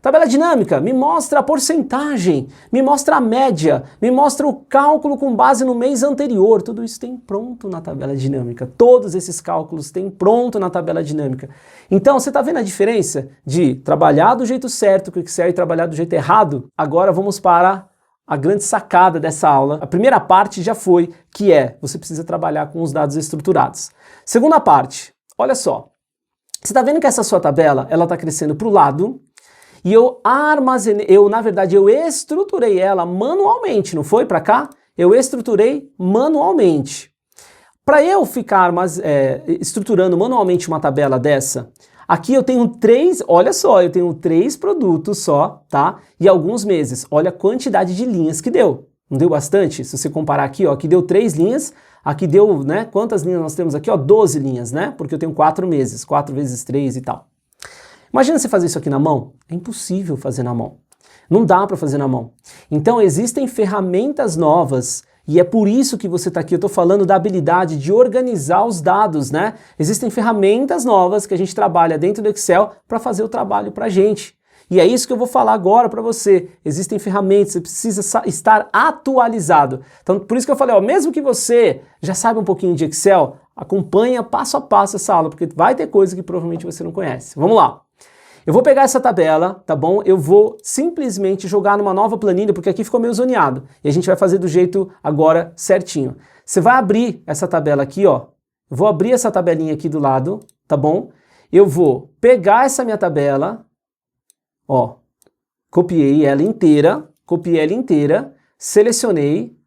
Tabela dinâmica me mostra a porcentagem, me mostra a média, me mostra o cálculo com base no mês anterior. Tudo isso tem pronto na tabela dinâmica. Todos esses cálculos têm pronto na tabela dinâmica. Então, você está vendo a diferença de trabalhar do jeito certo com o Excel e trabalhar do jeito errado? Agora vamos para a grande sacada dessa aula. A primeira parte já foi, que é, você precisa trabalhar com os dados estruturados. Segunda parte, olha só. Você está vendo que essa sua tabela, ela está crescendo para o lado, e eu armazenei, na verdade, eu estruturei ela manualmente, não foi para cá? Eu estruturei manualmente. Para eu ficar estruturando manualmente uma tabela dessa, aqui eu tenho 3, olha só, eu tenho 3 produtos só, tá? E alguns meses. Olha a quantidade de linhas que deu. Não deu bastante? Se você comparar aqui, ó, aqui deu 3 linhas, aqui deu, né? Quantas linhas nós temos aqui? Ó, 12 linhas, né? Porque eu tenho 4 meses, 4 vezes 3 e tal. Imagina você fazer isso aqui na mão. É impossível fazer na mão. Não dá para fazer na mão. Então existem ferramentas novas e é por isso que você está aqui. Eu estou falando da habilidade de organizar os dados, né? Existem ferramentas novas que a gente trabalha dentro do Excel para fazer o trabalho para a gente. E é isso que eu vou falar agora para você. Existem ferramentas, você precisa estar atualizado. Então, por isso que eu falei, ó, mesmo que você já saiba um pouquinho de Excel, acompanha passo a passo essa aula, porque vai ter coisa que provavelmente você não conhece. Vamos lá. Eu vou pegar essa tabela, tá bom? Eu vou simplesmente jogar numa nova planilha, porque aqui ficou meio zoneado. E a gente vai fazer do jeito agora certinho. Você vai abrir essa tabela aqui, ó. Eu vou abrir essa tabelinha aqui do lado, tá bom? Eu vou pegar essa minha tabela, ó, copiei ela inteira, selecionei,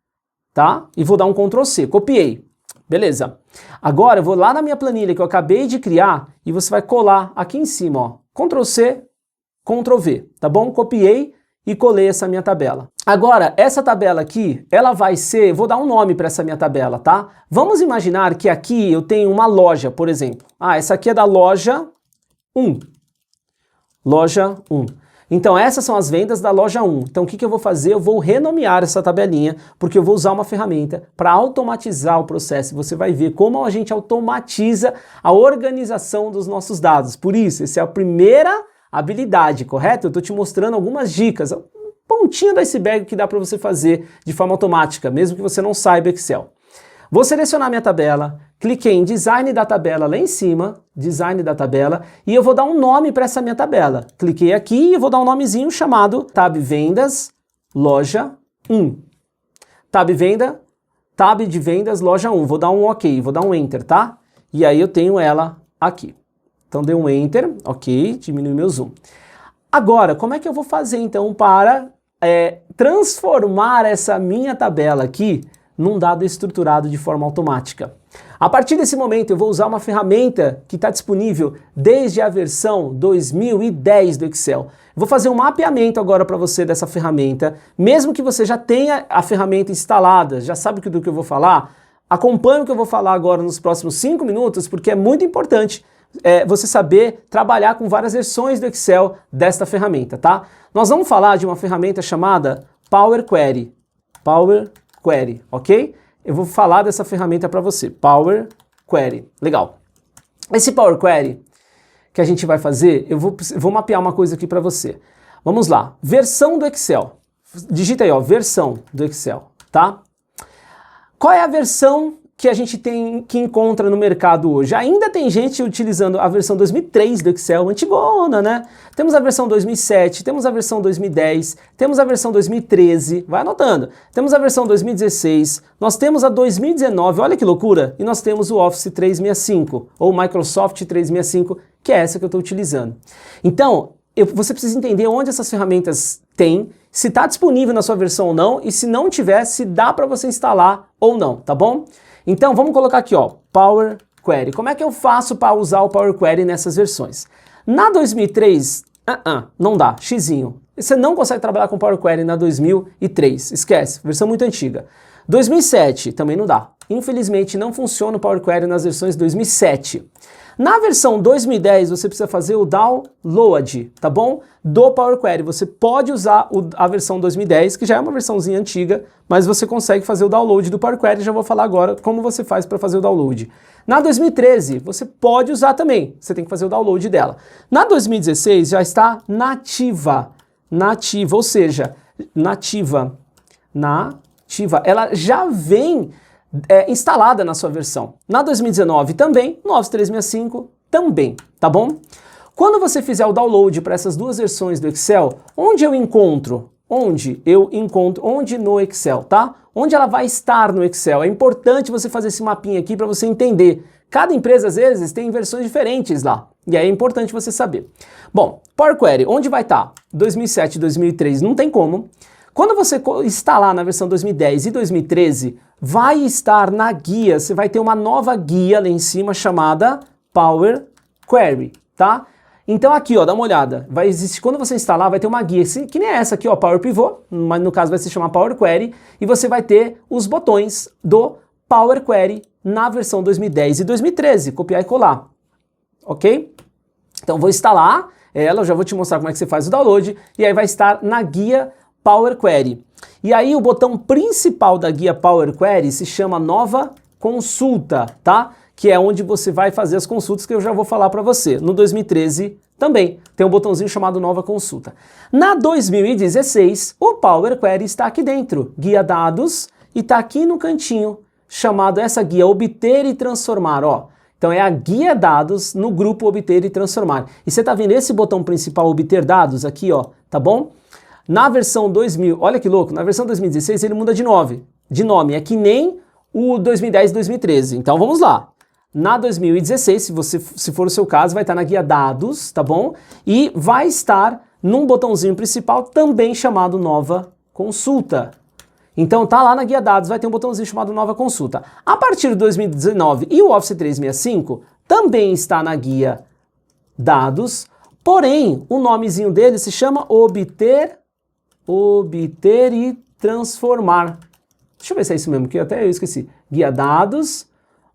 tá? E vou dar um Ctrl C, copiei. Beleza. Agora eu vou lá na minha planilha que eu acabei de criar e você vai colar aqui em cima, ó. Ctrl C, Ctrl V, tá bom? Copiei e colei essa minha tabela. Agora, essa tabela aqui, ela vai ser, vou dar um nome para essa minha tabela, tá? Vamos imaginar que aqui eu tenho uma loja, por exemplo. Ah, essa aqui é da loja 1. Loja 1. Então essas são as vendas da loja 1. Então o que eu vou fazer? Eu vou renomear essa tabelinha, porque eu vou usar uma ferramenta para automatizar o processo. Você vai ver como a gente automatiza a organização dos nossos dados. Por isso, essa é a primeira habilidade, correto? Eu estou te mostrando algumas dicas, pontinha do iceberg que dá para você fazer de forma automática, mesmo que você não saiba Excel. Vou selecionar minha tabela, cliquei em Design da tabela lá em cima, Design da tabela, e eu vou dar um nome para essa minha tabela. Cliquei aqui e vou dar um nomezinho chamado Tab Vendas Loja 1. Tab de Vendas Loja 1. Vou dar um OK, vou dar um Enter, tá? E aí eu tenho ela aqui. Então dei um Enter, OK, diminui meu zoom. Agora, como é que eu vou fazer então para transformar essa minha tabela aqui num dado estruturado de forma automática? A partir desse momento eu vou usar uma ferramenta que está disponível desde a versão 2010 do Excel. Vou fazer um mapeamento agora para você dessa ferramenta, mesmo que você já tenha a ferramenta instalada, já sabe do que eu vou falar, acompanhe o que eu vou falar agora nos próximos 5 minutos, porque é muito importante você saber trabalhar com várias versões do Excel desta ferramenta, tá? Nós vamos falar de uma ferramenta chamada Power Query. Power Query, ok? Eu vou falar dessa ferramenta para você, Power Query. Legal. Esse Power Query que a gente vai fazer, eu vou mapear uma coisa aqui para você. Vamos lá, versão do Excel. Digita aí, ó, versão do Excel, tá? Qual é a versão que a gente que encontra no mercado hoje? Ainda tem gente utilizando a versão 2003 do Excel, antigona, né? Temos a versão 2007, temos a versão 2010, temos a versão 2013, vai anotando. Temos a versão 2016, nós temos a 2019, olha que loucura, e nós temos o Office 365, ou Microsoft 365, que é essa que eu estou utilizando. Então, você precisa entender onde essas ferramentas têm, se está disponível na sua versão ou não, e se não tiver, se dá para você instalar ou não, tá bom? Então vamos colocar aqui, ó, Power Query. Como é que eu faço para usar o Power Query nessas versões? Na 2003, não dá, xizinho. Você não consegue trabalhar com Power Query na 2003, esquece, versão muito antiga. 2007 também não dá. Infelizmente não funciona o Power Query nas versões 2007. Na versão 2010 você precisa fazer o download, tá bom? Do Power Query. Você pode usar a versão 2010, que já é uma versãozinha antiga, mas você consegue fazer o download do Power Query. Já vou falar agora como você faz para fazer o download. Na 2013 você pode usar também, você tem que fazer o download dela. Na 2016 já está nativa, ou seja, nativa, ela já vem instalada na sua versão. Na 2019 também, no Office 365 também, tá bom? Quando você fizer o download para essas duas versões do Excel, onde eu encontro? Onde no Excel, tá? Onde ela vai estar no Excel? É importante você fazer esse mapinha aqui para você entender. Cada empresa, às vezes, tem versões diferentes lá. E aí é importante você saber. Bom, Power Query, onde vai estar? 2007 e 2003 não tem como. Quando você instalar na versão 2010 e 2013, vai estar na guia, você vai ter uma nova guia lá em cima chamada Power Query, tá? Então aqui, ó, dá uma olhada, vai existir, quando você instalar, vai ter uma guia, que nem essa aqui, ó, Power Pivot, mas no caso vai se chamar Power Query, e você vai ter os botões do Power Query na versão 2010 e 2013, copiar e colar, ok? Então vou instalar ela, eu já vou te mostrar como é que você faz o download, e aí vai estar na guia Power Query. E aí o botão principal da guia Power Query se chama Nova Consulta, tá? Que é onde você vai fazer as consultas que eu já vou falar para você. No 2013 também tem um botãozinho chamado Nova Consulta. Na 2016, o Power Query está aqui dentro, Guia Dados, e está aqui no cantinho, chamado essa guia Obter e Transformar, ó. Então é a guia dados no grupo obter e transformar. E você tá vendo esse botão principal obter dados aqui, ó, tá bom? Na versão 2000, olha que louco, na versão 2016 ele muda de nome, é que nem o 2010 e 2013. Então vamos lá. Na 2016, se for o seu caso, vai estar na guia dados, tá bom? E vai estar num botãozinho principal também chamado nova consulta. Então tá lá na guia dados, vai ter um botãozinho chamado nova consulta. A partir de 2019 e o Office 365 também está na guia dados, porém o nomezinho dele se chama obter e transformar. Deixa eu ver se é isso mesmo, que até eu esqueci. Guia dados,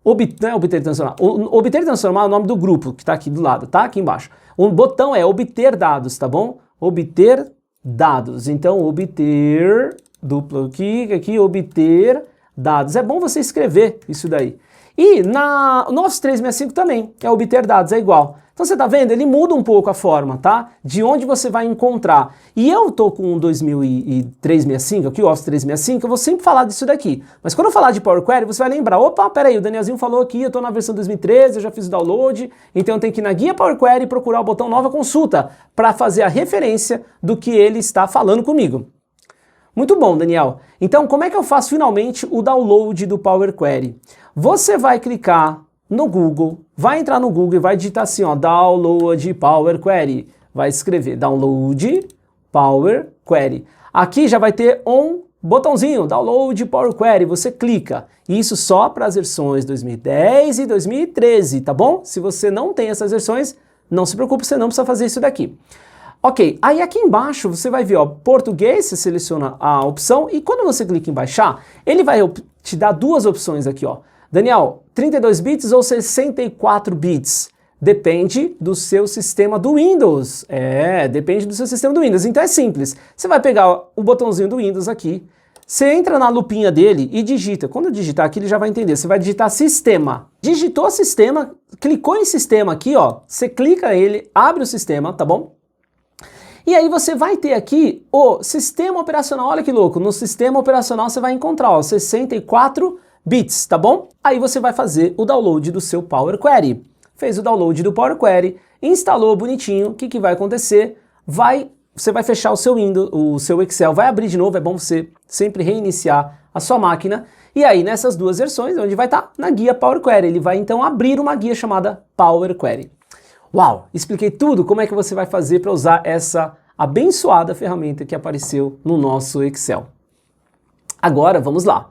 não é obter e transformar. Obter e transformar é o nome do grupo que está aqui do lado, tá? Aqui embaixo. O botão é obter dados, tá bom? Obter dados. Então, obter, duplo aqui, obter dados. É bom você escrever isso daí. E no Office 365 também, é obter dados, é igual. Então você tá vendo? Ele muda um pouco a forma, tá? De onde você vai encontrar. E eu tô com o 365, aqui o Office 365, eu vou sempre falar disso daqui. Mas quando eu falar de Power Query, você vai lembrar, opa, peraí, o Danielzinho falou aqui, eu tô na versão 2013, eu já fiz o download, então eu tenho que ir na guia Power Query e procurar o botão nova consulta para fazer a referência do que ele está falando comigo. Muito bom, Daniel. Então, como é que eu faço finalmente o download do Power Query? Você vai clicar no Google, vai entrar no Google e vai digitar assim, ó, download Power Query. Vai escrever download Power Query. Aqui já vai ter um botãozinho, download Power Query, você clica. Isso só para as versões 2010 e 2013, tá bom? Se você não tem essas versões, não se preocupe, você não precisa fazer isso daqui. Ok, aí aqui embaixo você vai ver, ó, português, você seleciona a opção e quando você clica em baixar, ele vai te dar duas opções aqui, ó. Daniel, 32 bits ou 64 bits? Depende do seu sistema do Windows. Depende do seu sistema do Windows. Então é simples. Você vai pegar o botãozinho do Windows aqui, você entra na lupinha dele e digita. Quando eu digitar aqui, ele já vai entender. Você vai digitar sistema. Digitou sistema, clicou em sistema aqui, ó. Você clica ele, abre o sistema, tá bom? E aí você vai ter aqui o sistema operacional. Olha que louco. No sistema operacional você vai encontrar, ó, 64 bits, tá bom? Aí você vai fazer o download do seu Power Query. Fez o download do Power Query, instalou bonitinho, o que vai acontecer? Você vai fechar o seu Windows, o seu Excel, vai abrir de novo, é bom você sempre reiniciar a sua máquina. E aí nessas duas versões, onde vai estar? Na guia Power Query. Ele vai então abrir uma guia chamada Power Query. Uau! Expliquei tudo como é que você vai fazer para usar essa abençoada ferramenta que apareceu no nosso Excel. Agora, vamos lá.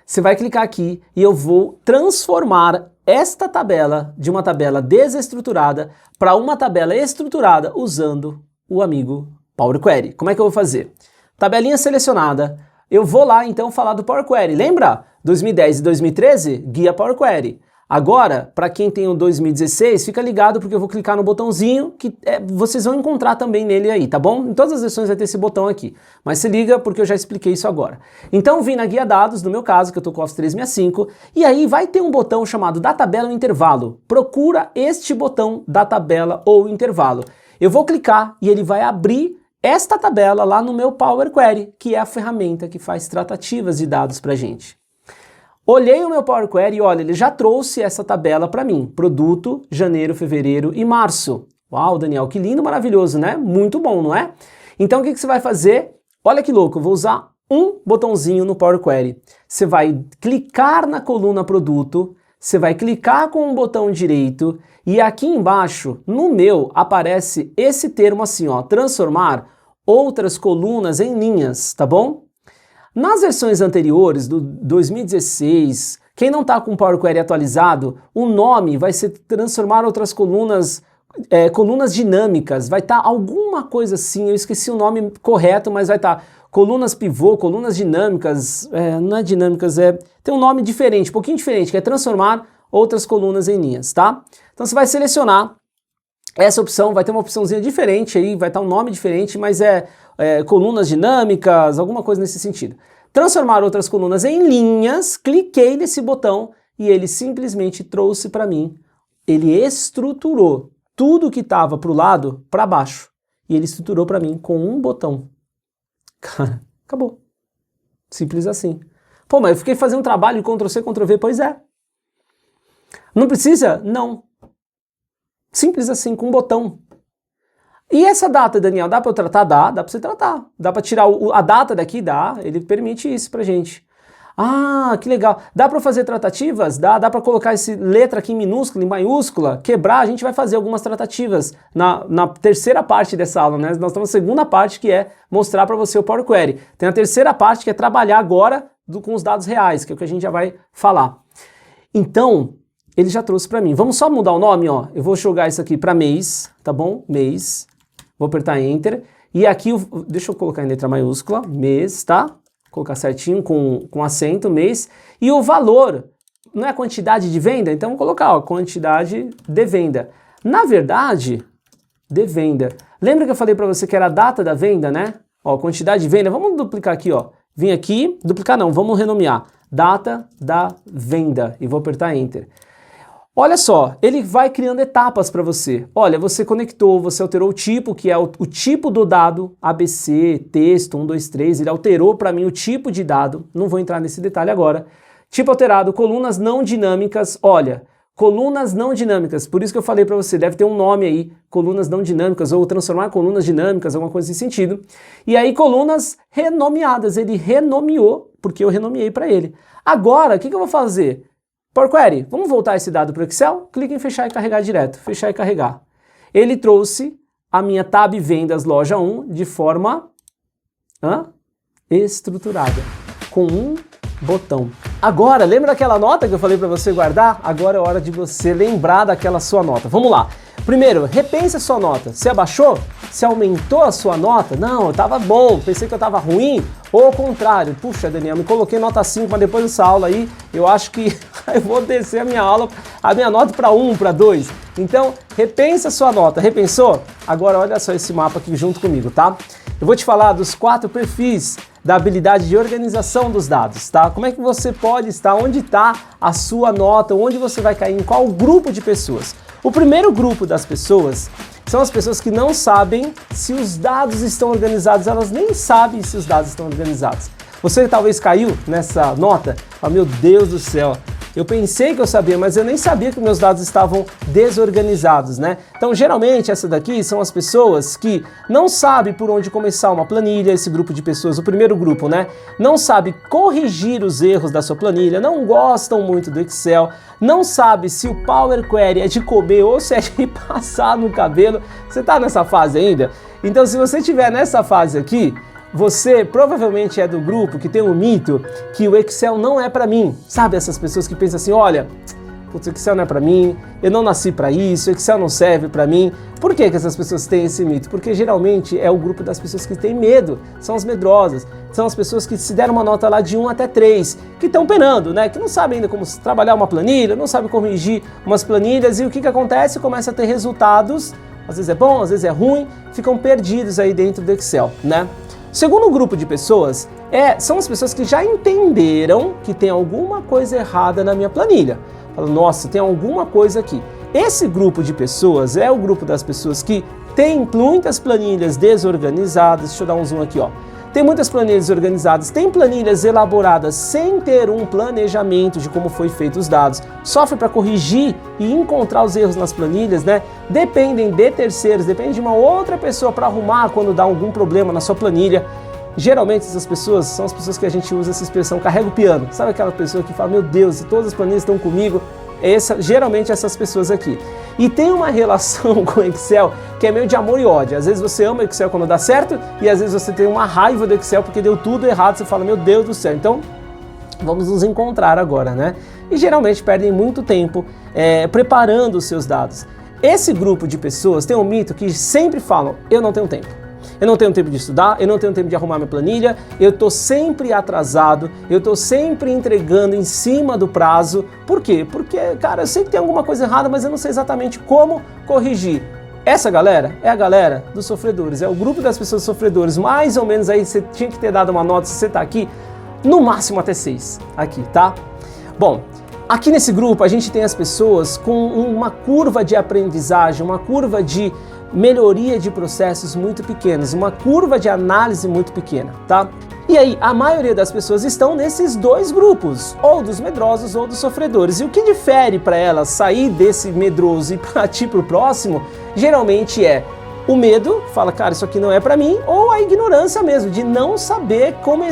Você vai clicar aqui e eu vou transformar esta tabela de uma tabela desestruturada para uma tabela estruturada usando o amigo Power Query. Como é que eu vou fazer? Tabelinha selecionada. Eu vou lá então falar do Power Query. Lembra? 2010 e 2013, guia Power Query. Agora, para quem tem o 2016, fica ligado porque eu vou clicar no botãozinho que vocês vão encontrar também nele aí, tá bom? Em todas as versões vai ter esse botão aqui, mas se liga porque eu já expliquei isso agora. Então vim na guia dados, no meu caso, que eu tô com o Office 365, e aí vai ter um botão chamado da tabela ou intervalo. Procura este botão da tabela ou intervalo. Eu vou clicar e ele vai abrir esta tabela lá no meu Power Query, que é a ferramenta que faz tratativas de dados pra gente. Olhei o meu Power Query e olha, ele já trouxe essa tabela para mim. Produto, janeiro, fevereiro e março. Uau, Daniel, que lindo, maravilhoso, né? Muito bom, não é? Então o que você vai fazer? Olha que louco, eu vou usar um botãozinho no Power Query. Você vai clicar na coluna produto, você vai clicar com o botão direito e aqui embaixo, no meu, aparece esse termo assim, ó, transformar outras colunas em linhas, tá bom? Nas versões anteriores, do 2016, quem não está com o Power Query atualizado, o nome vai ser transformar outras colunas, colunas dinâmicas, vai estar alguma coisa assim, eu esqueci o nome correto, mas vai estar colunas pivô, colunas dinâmicas, não é dinâmicas, tem um nome diferente, um pouquinho diferente, que é transformar outras colunas em linhas, tá? Então você vai selecionar essa opção, vai ter uma opçãozinha diferente aí, vai estar um nome diferente, mas colunas dinâmicas, alguma coisa nesse sentido. Transformar outras colunas em linhas, cliquei nesse botão e ele simplesmente trouxe para mim, ele estruturou tudo que estava para o lado para baixo e ele estruturou para mim com um botão. Cara, acabou. Simples assim. Pô, mas eu fiquei fazendo um trabalho de Ctrl+C, Ctrl+V, pois é. Não precisa? Não. Simples assim, com um botão. E essa data, Daniel, dá para eu tratar? Dá para você tratar. Dá para tirar a data daqui? Dá. Ele permite isso pra gente. Ah, que legal. Dá para fazer tratativas? Dá para colocar essa letra aqui em minúscula, em maiúscula, quebrar. A gente vai fazer algumas tratativas na terceira parte dessa aula, né? Nós estamos na segunda parte, que é mostrar para você o Power Query. Tem a terceira parte, que é trabalhar agora com os dados reais, que é o que a gente já vai falar. Então, ele já trouxe para mim. Vamos só mudar o nome, ó. Eu vou jogar isso aqui para mês, tá bom? Mês. Vou apertar Enter. E aqui, deixa eu colocar em letra maiúscula, mês, tá? Colocar certinho com acento, mês. E o valor, não é a quantidade de venda? Então vou colocar, ó, quantidade de venda. Na verdade, de venda. Lembra que eu falei para você que era a data da venda, né? Ó, quantidade de venda. Vamos duplicar aqui, ó. Vim aqui, duplicar não, vamos renomear. Data da venda. E vou apertar Enter. Olha só, ele vai criando etapas para você. Olha, você conectou, você alterou o tipo, que é o tipo do dado, ABC, texto, 1, 2, 3, ele alterou para mim o tipo de dado, não vou entrar nesse detalhe agora. Tipo alterado, colunas não dinâmicas, olha, colunas não dinâmicas, por isso que eu falei para você, deve ter um nome aí, colunas não dinâmicas, ou transformar colunas dinâmicas, alguma coisa nesse sentido. E aí colunas renomeadas, ele renomeou, porque eu renomeei para ele. Agora, o que eu vou fazer? Power Query, vamos voltar esse dado para o Excel? Clique em fechar e carregar direto, fechar e carregar. Ele trouxe a minha tab vendas loja 1 de forma estruturada, com um botão. Agora, lembra daquela nota que eu falei para você guardar? Agora é hora de você lembrar daquela sua nota. Vamos lá. Primeiro, repense a sua nota. Você abaixou? Você aumentou a sua nota? Não, eu estava bom, pensei que eu estava ruim. Ou ao contrário, puxa, Daniel, me coloquei nota 5, mas depois dessa aula aí, eu acho que eu vou descer a minha nota para 1, para 2. Então, repense a sua nota. Repensou? Agora olha só esse mapa aqui junto comigo, tá? Eu vou te falar dos 4 perfis da habilidade de organização dos dados, tá? Como é que você pode estar, onde está a sua nota, onde você vai cair, em qual grupo de pessoas. O primeiro grupo das pessoas são as pessoas que não sabem se os dados estão organizados, elas nem sabem se os dados estão organizados. Você talvez caiu nessa nota, meu Deus do céu, eu pensei que eu sabia, mas eu nem sabia que meus dados estavam desorganizados, né? Então, geralmente, essa daqui são as pessoas que não sabem por onde começar uma planilha, esse grupo de pessoas, o primeiro grupo, né? Não sabe corrigir os erros da sua planilha, não gostam muito do Excel, não sabe se o Power Query é de comer ou se é de passar no cabelo. Você tá nessa fase ainda? Então, se você estiver nessa fase aqui, você provavelmente é do grupo que tem um mito que o Excel não é para mim. Sabe essas pessoas que pensam assim, olha, putz, o Excel não é para mim, eu não nasci para isso, o Excel não serve para mim. Por que essas pessoas têm esse mito? Porque geralmente é o grupo das pessoas que têm medo, são as medrosas, são as pessoas que se deram uma nota lá de 1 até 3, que estão penando, né? Que não sabem ainda como trabalhar uma planilha, não sabem corrigir umas planilhas e o que acontece? Começa a ter resultados, às vezes é bom, às vezes é ruim, ficam perdidos aí dentro do Excel, né? O segundo grupo de pessoas são as pessoas que já entenderam que tem alguma coisa errada na minha planilha. Falam, nossa, tem alguma coisa aqui. Esse grupo de pessoas é o grupo das pessoas que tem muitas planilhas desorganizadas. Deixa eu dar um zoom aqui, ó. Tem muitas planilhas organizadas, tem planilhas elaboradas sem ter um planejamento de como foi feito os dados, sofre para corrigir e encontrar os erros nas planilhas, né? Dependem de terceiros, depende de uma outra pessoa para arrumar quando dá algum problema na sua planilha. Geralmente essas pessoas são as pessoas que a gente usa essa expressão, carrega o piano. Sabe aquela pessoa que fala, meu Deus, todas as planilhas estão comigo? Geralmente essas pessoas aqui. E tem uma relação com o Excel que é meio de amor e ódio. Às vezes você ama o Excel quando dá certo e às vezes você tem uma raiva do Excel porque deu tudo errado. Você fala, meu Deus do céu. Então, vamos nos encontrar agora, né? E geralmente perdem muito tempo preparando os seus dados. Esse grupo de pessoas tem um mito que sempre falam, eu não tenho tempo. Eu não tenho tempo de estudar, eu não tenho tempo de arrumar minha planilha, eu tô sempre atrasado, eu tô sempre entregando em cima do prazo. Por quê? Porque, cara, eu sei que tem alguma coisa errada, mas eu não sei exatamente como corrigir. Essa galera é a galera dos sofredores, é o grupo das pessoas sofredores. Mais ou menos aí você tinha que ter dado uma nota, se você tá aqui, no máximo até 6, aqui, tá? Bom, aqui nesse grupo a gente tem as pessoas com uma curva de aprendizagem, uma curva de melhoria de processos muito pequenos, uma curva de análise muito pequena, tá? E aí, a maioria das pessoas estão nesses dois grupos, ou dos medrosos ou dos sofredores. E o que difere para elas sair desse medroso e partir para o próximo, geralmente é o medo, fala, cara, isso aqui não é para mim, ou a ignorância mesmo, de não saber como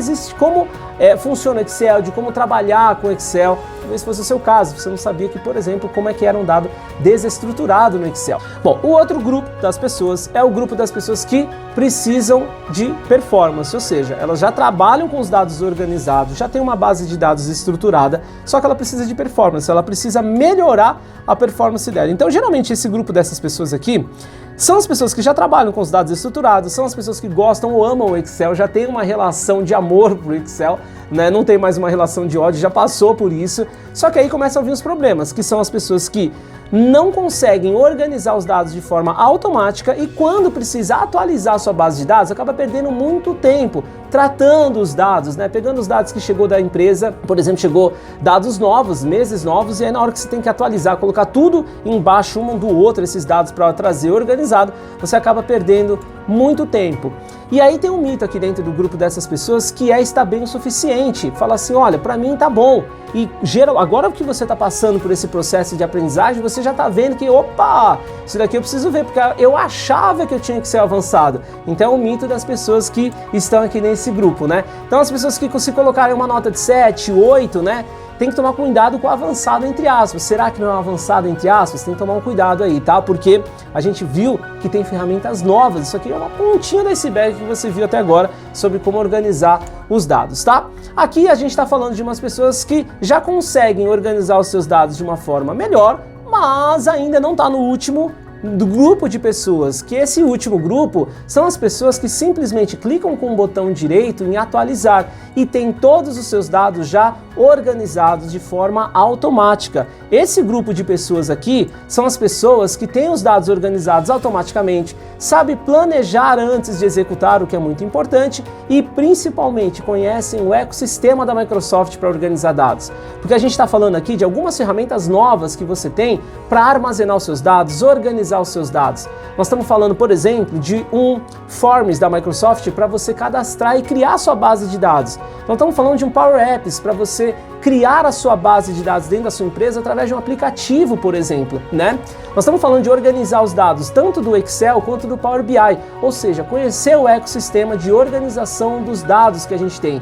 funciona o Excel, de como trabalhar com o Excel. Talvez fosse o seu caso, você não sabia que, por exemplo, como é que era um dado desestruturado no Excel. Bom, o outro grupo das pessoas é o grupo das pessoas que precisam de performance, ou seja, elas já trabalham com os dados organizados, já tem uma base de dados estruturada, só que ela precisa de performance, ela precisa melhorar a performance dela. Então, geralmente, esse grupo dessas pessoas aqui são as pessoas que já trabalham com os dados estruturados, são as pessoas que gostam ou amam o Excel, já tem uma relação de amor pro Excel, né? Não tem mais uma relação de ódio, já passou por isso. Só que aí começam a vir os problemas, que são as pessoas que não conseguem organizar os dados de forma automática e quando precisa atualizar a sua base de dados, acaba perdendo muito tempo tratando os dados, né? Pegando os dados que chegou da empresa, por exemplo, chegou dados novos, meses novos, e aí na hora que você tem que atualizar, colocar tudo embaixo um do outro, esses dados para trazer organizado, você acaba perdendo muito tempo. E aí tem um mito aqui dentro do grupo dessas pessoas que é estar bem o suficiente. Fala assim, olha, para mim tá bom. E agora que você está passando por esse processo de aprendizagem, você já está vendo que, opa, isso daqui eu preciso ver, porque eu achava que eu tinha que ser avançado. Então é um mito das pessoas que estão aqui nesse grupo, né? Então as pessoas que se colocarem uma nota de 7, 8, né? Tem que tomar cuidado com o avançado entre aspas. Será que não é um avançado entre aspas? Tem que tomar um cuidado aí, tá? Porque a gente viu que tem ferramentas novas. Isso aqui é uma pontinha do iceberg que você viu até agora sobre como organizar os dados, tá? Aqui a gente está falando de umas pessoas que já conseguem organizar os seus dados de uma forma melhor, mas ainda não está no último do grupo de pessoas, que esse último grupo são as pessoas que simplesmente clicam com o botão direito em atualizar e tem todos os seus dados já organizados de forma automática. Esse grupo de pessoas aqui são as pessoas que têm os dados organizados automaticamente, sabe planejar antes de executar, o que é muito importante, e principalmente conhecem o ecossistema da Microsoft para organizar dados. Porque a gente está falando aqui de algumas ferramentas novas que você tem para armazenar os seus dados, organizar os seus dados. Nós estamos falando, por exemplo, de um Forms da Microsoft para você cadastrar e criar sua base de dados. Então estamos falando de um Power Apps para você criar a sua base de dados dentro da sua empresa através de um aplicativo, por exemplo, né? Nós estamos falando de organizar os dados tanto do Excel quanto do Power BI, ou seja, conhecer o ecossistema de organização dos dados que a gente tem.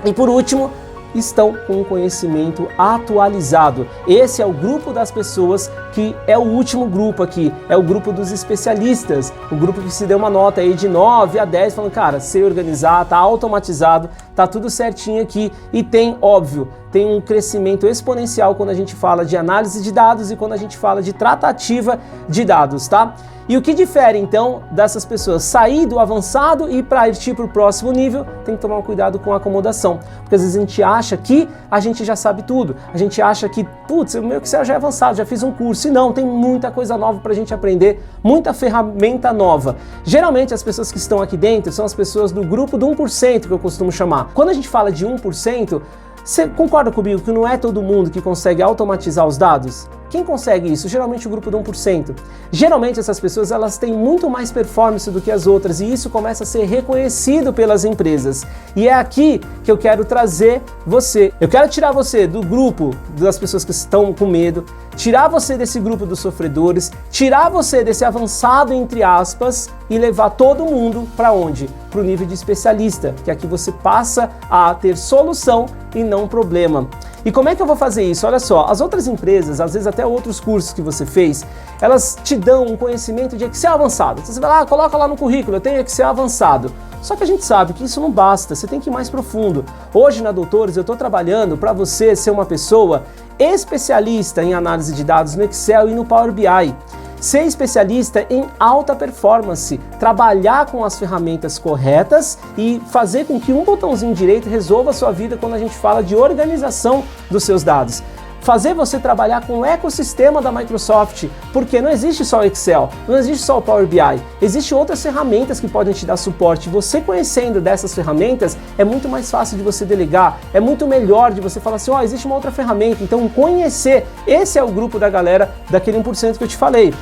E por último, estão com o conhecimento atualizado. Esse é o grupo das pessoas que é o último grupo aqui, é o grupo dos especialistas, o grupo que se deu uma nota aí de 9 a 10, falando, cara, sei organizar, tá automatizado, tá tudo certinho aqui e tem, óbvio, tem um crescimento exponencial quando a gente fala de análise de dados e quando a gente fala de tratativa de dados, tá? E o que difere, então, dessas pessoas sair do avançado e para ir para o próximo nível, tem que tomar um cuidado com a acomodação. Porque às vezes a gente acha que a gente já sabe tudo. A gente acha que, putz, o meu Excel já é avançado, já fiz um curso. E não, tem muita coisa nova para a gente aprender, muita ferramenta nova. Geralmente as pessoas que estão aqui dentro são as pessoas do grupo do 1%, que eu costumo chamar. Quando a gente fala de 1%, você concorda comigo que não é todo mundo que consegue automatizar os dados? Quem consegue isso? Geralmente o grupo do 1%. Geralmente essas pessoas elas têm muito mais performance do que as outras e isso começa a ser reconhecido pelas empresas. E é aqui que eu quero trazer você. Eu quero tirar você do grupo das pessoas que estão com medo, tirar você desse grupo dos sofredores, tirar você desse avançado entre aspas e levar todo mundo para onde? Para o nível de especialista, que aqui você passa a ter solução e não problema. E como é que eu vou fazer isso? Olha só, as outras empresas, às vezes até outros cursos que você fez, elas te dão um conhecimento de Excel avançado. Você vai lá, coloca lá no currículo, eu tenho Excel avançado. Só que a gente sabe que isso não basta, você tem que ir mais profundo. Hoje na Doutores eu estou trabalhando para você ser uma pessoa especialista em análise de dados no Excel e no Power BI. Ser especialista em alta performance, trabalhar com as ferramentas corretas e fazer com que um botãozinho direito resolva a sua vida quando a gente fala de organização dos seus dados. Fazer você trabalhar com o ecossistema da Microsoft, porque não existe só o Excel, não existe só o Power BI, existem outras ferramentas que podem te dar suporte. Você conhecendo dessas ferramentas, é muito mais fácil de você delegar, é muito melhor de você falar assim, ó, existe uma outra ferramenta, então conhecer, esse é o grupo da galera daquele 1% que eu te falei.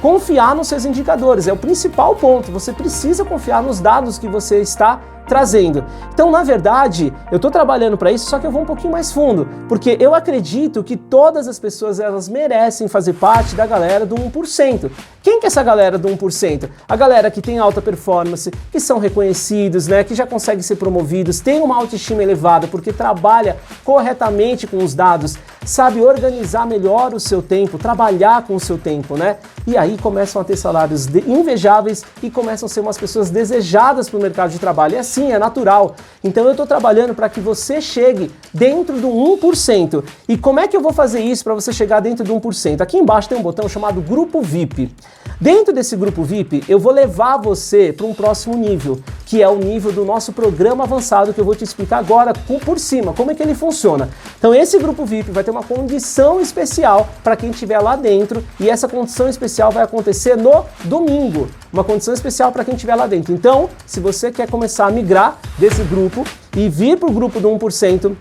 Confiar nos seus indicadores é o principal ponto, você precisa confiar nos dados que você está trazendo. Então, na verdade, eu estou trabalhando para isso, só que eu vou um pouquinho mais fundo, porque eu acredito que todas as pessoas, elas merecem fazer parte da galera do 1%. Quem que é essa galera do 1%? A galera que tem alta performance, que são reconhecidos, né, que já conseguem ser promovidos, tem uma autoestima elevada porque trabalha corretamente com os dados, sabe organizar melhor o seu tempo, trabalhar com o seu tempo, né? E aí começam a ter salários invejáveis e começam a ser umas pessoas desejadas para o mercado de trabalho. E assim, é natural. Então eu estou trabalhando para que você chegue dentro do 1%. E como é que eu vou fazer isso para você chegar dentro do 1%? Aqui embaixo tem um botão chamado Grupo VIP. Dentro desse Grupo VIP, eu vou levar você para um próximo nível, que é o nível do nosso programa avançado, que eu vou te explicar agora por cima, como é que ele funciona. Então esse Grupo VIP vai ter uma condição especial para quem estiver lá dentro, e essa condição especial vai acontecer no domingo. Uma condição especial para quem estiver lá dentro. Então, se você quer começar a migrar desse grupo e vir para o grupo do 1%,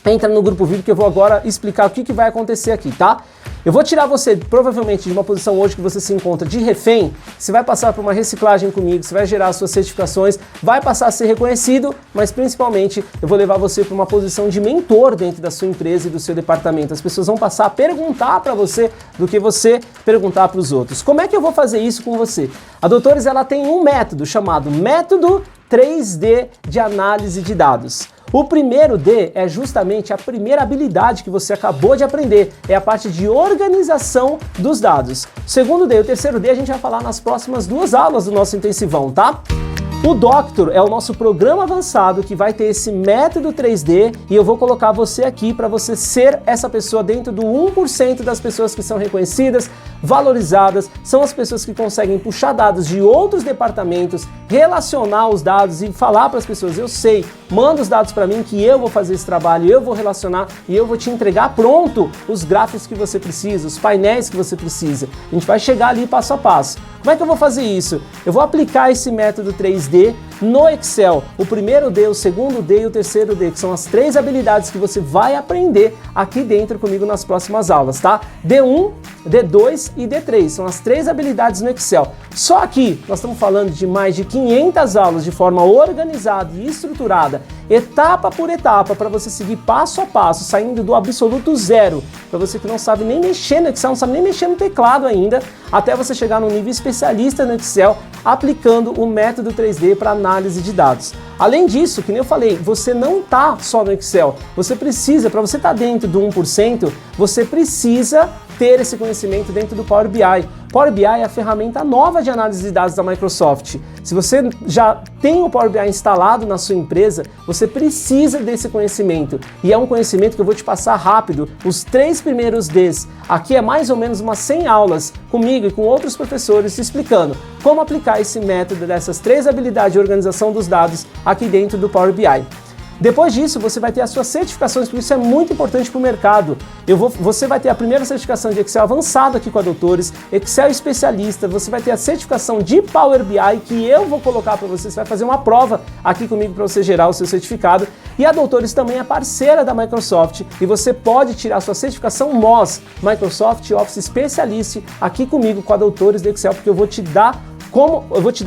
entra no Grupo VIP que eu vou agora explicar o que vai acontecer aqui, tá? Eu vou tirar você, provavelmente, de uma posição hoje que você se encontra de refém, você vai passar por uma reciclagem comigo, você vai gerar as suas certificações, vai passar a ser reconhecido, mas principalmente eu vou levar você para uma posição de mentor dentro da sua empresa e do seu departamento. As pessoas vão passar a perguntar para você do que você perguntar para os outros. Como é que eu vou fazer isso com você? A Doutores, ela tem um método chamado Método 3D de Análise de Dados. O primeiro D é justamente a primeira habilidade que você acabou de aprender, é a parte de organização dos dados. O segundo D e o terceiro D a gente vai falar nas próximas 2 aulas do nosso intensivão, tá? O Doctor é o nosso programa avançado que vai ter esse método 3D e eu vou colocar você aqui para você ser essa pessoa dentro do 1% das pessoas que são reconhecidas, valorizadas, são as pessoas que conseguem puxar dados de outros departamentos, relacionar os dados e falar para as pessoas, eu sei, manda os dados para mim que eu vou fazer esse trabalho, eu vou relacionar e eu vou te entregar pronto os gráficos que você precisa, os painéis que você precisa. A gente vai chegar ali passo a passo. Como é que eu vou fazer isso? Eu vou aplicar esse método 3D no Excel, o primeiro D, o segundo D e o terceiro D, que são as 3 habilidades que você vai aprender aqui dentro comigo nas próximas aulas, tá? D1, D2 e D3, são as 3 habilidades no Excel. Só aqui nós estamos falando de mais de 500 aulas de forma organizada e estruturada, etapa por etapa, para você seguir passo a passo, saindo do absoluto zero, para você que não sabe nem mexer no Excel, não sabe nem mexer no teclado ainda, até você chegar no nível especialista no Excel, aplicando o método 3D para análise de dados. Além disso, que nem eu falei, você não está só no Excel, você precisa, para você estar dentro do 1%, você precisa ter esse conhecimento dentro do Power BI. Power BI é a ferramenta nova de análise de dados da Microsoft. Se você já tem o Power BI instalado na sua empresa, você precisa desse conhecimento. E é um conhecimento que eu vou te passar rápido, os 3 primeiros Ds. Aqui é mais ou menos umas 100 aulas comigo e com outros professores te explicando como aplicar esse método dessas 3 habilidades de organização dos dados aqui dentro do Power BI. Depois disso, você vai ter as suas certificações, porque isso é muito importante para o mercado. Você vai ter a primeira certificação de Excel avançado aqui com a Doutores, Excel especialista, você vai ter a certificação de Power BI, que eu vou colocar para você, você vai fazer uma prova aqui comigo para você gerar o seu certificado. E a Doutores também é parceira da Microsoft e você pode tirar a sua certificação MOS, Microsoft Office Specialist, aqui comigo com a Doutores do Excel, porque eu vou te dar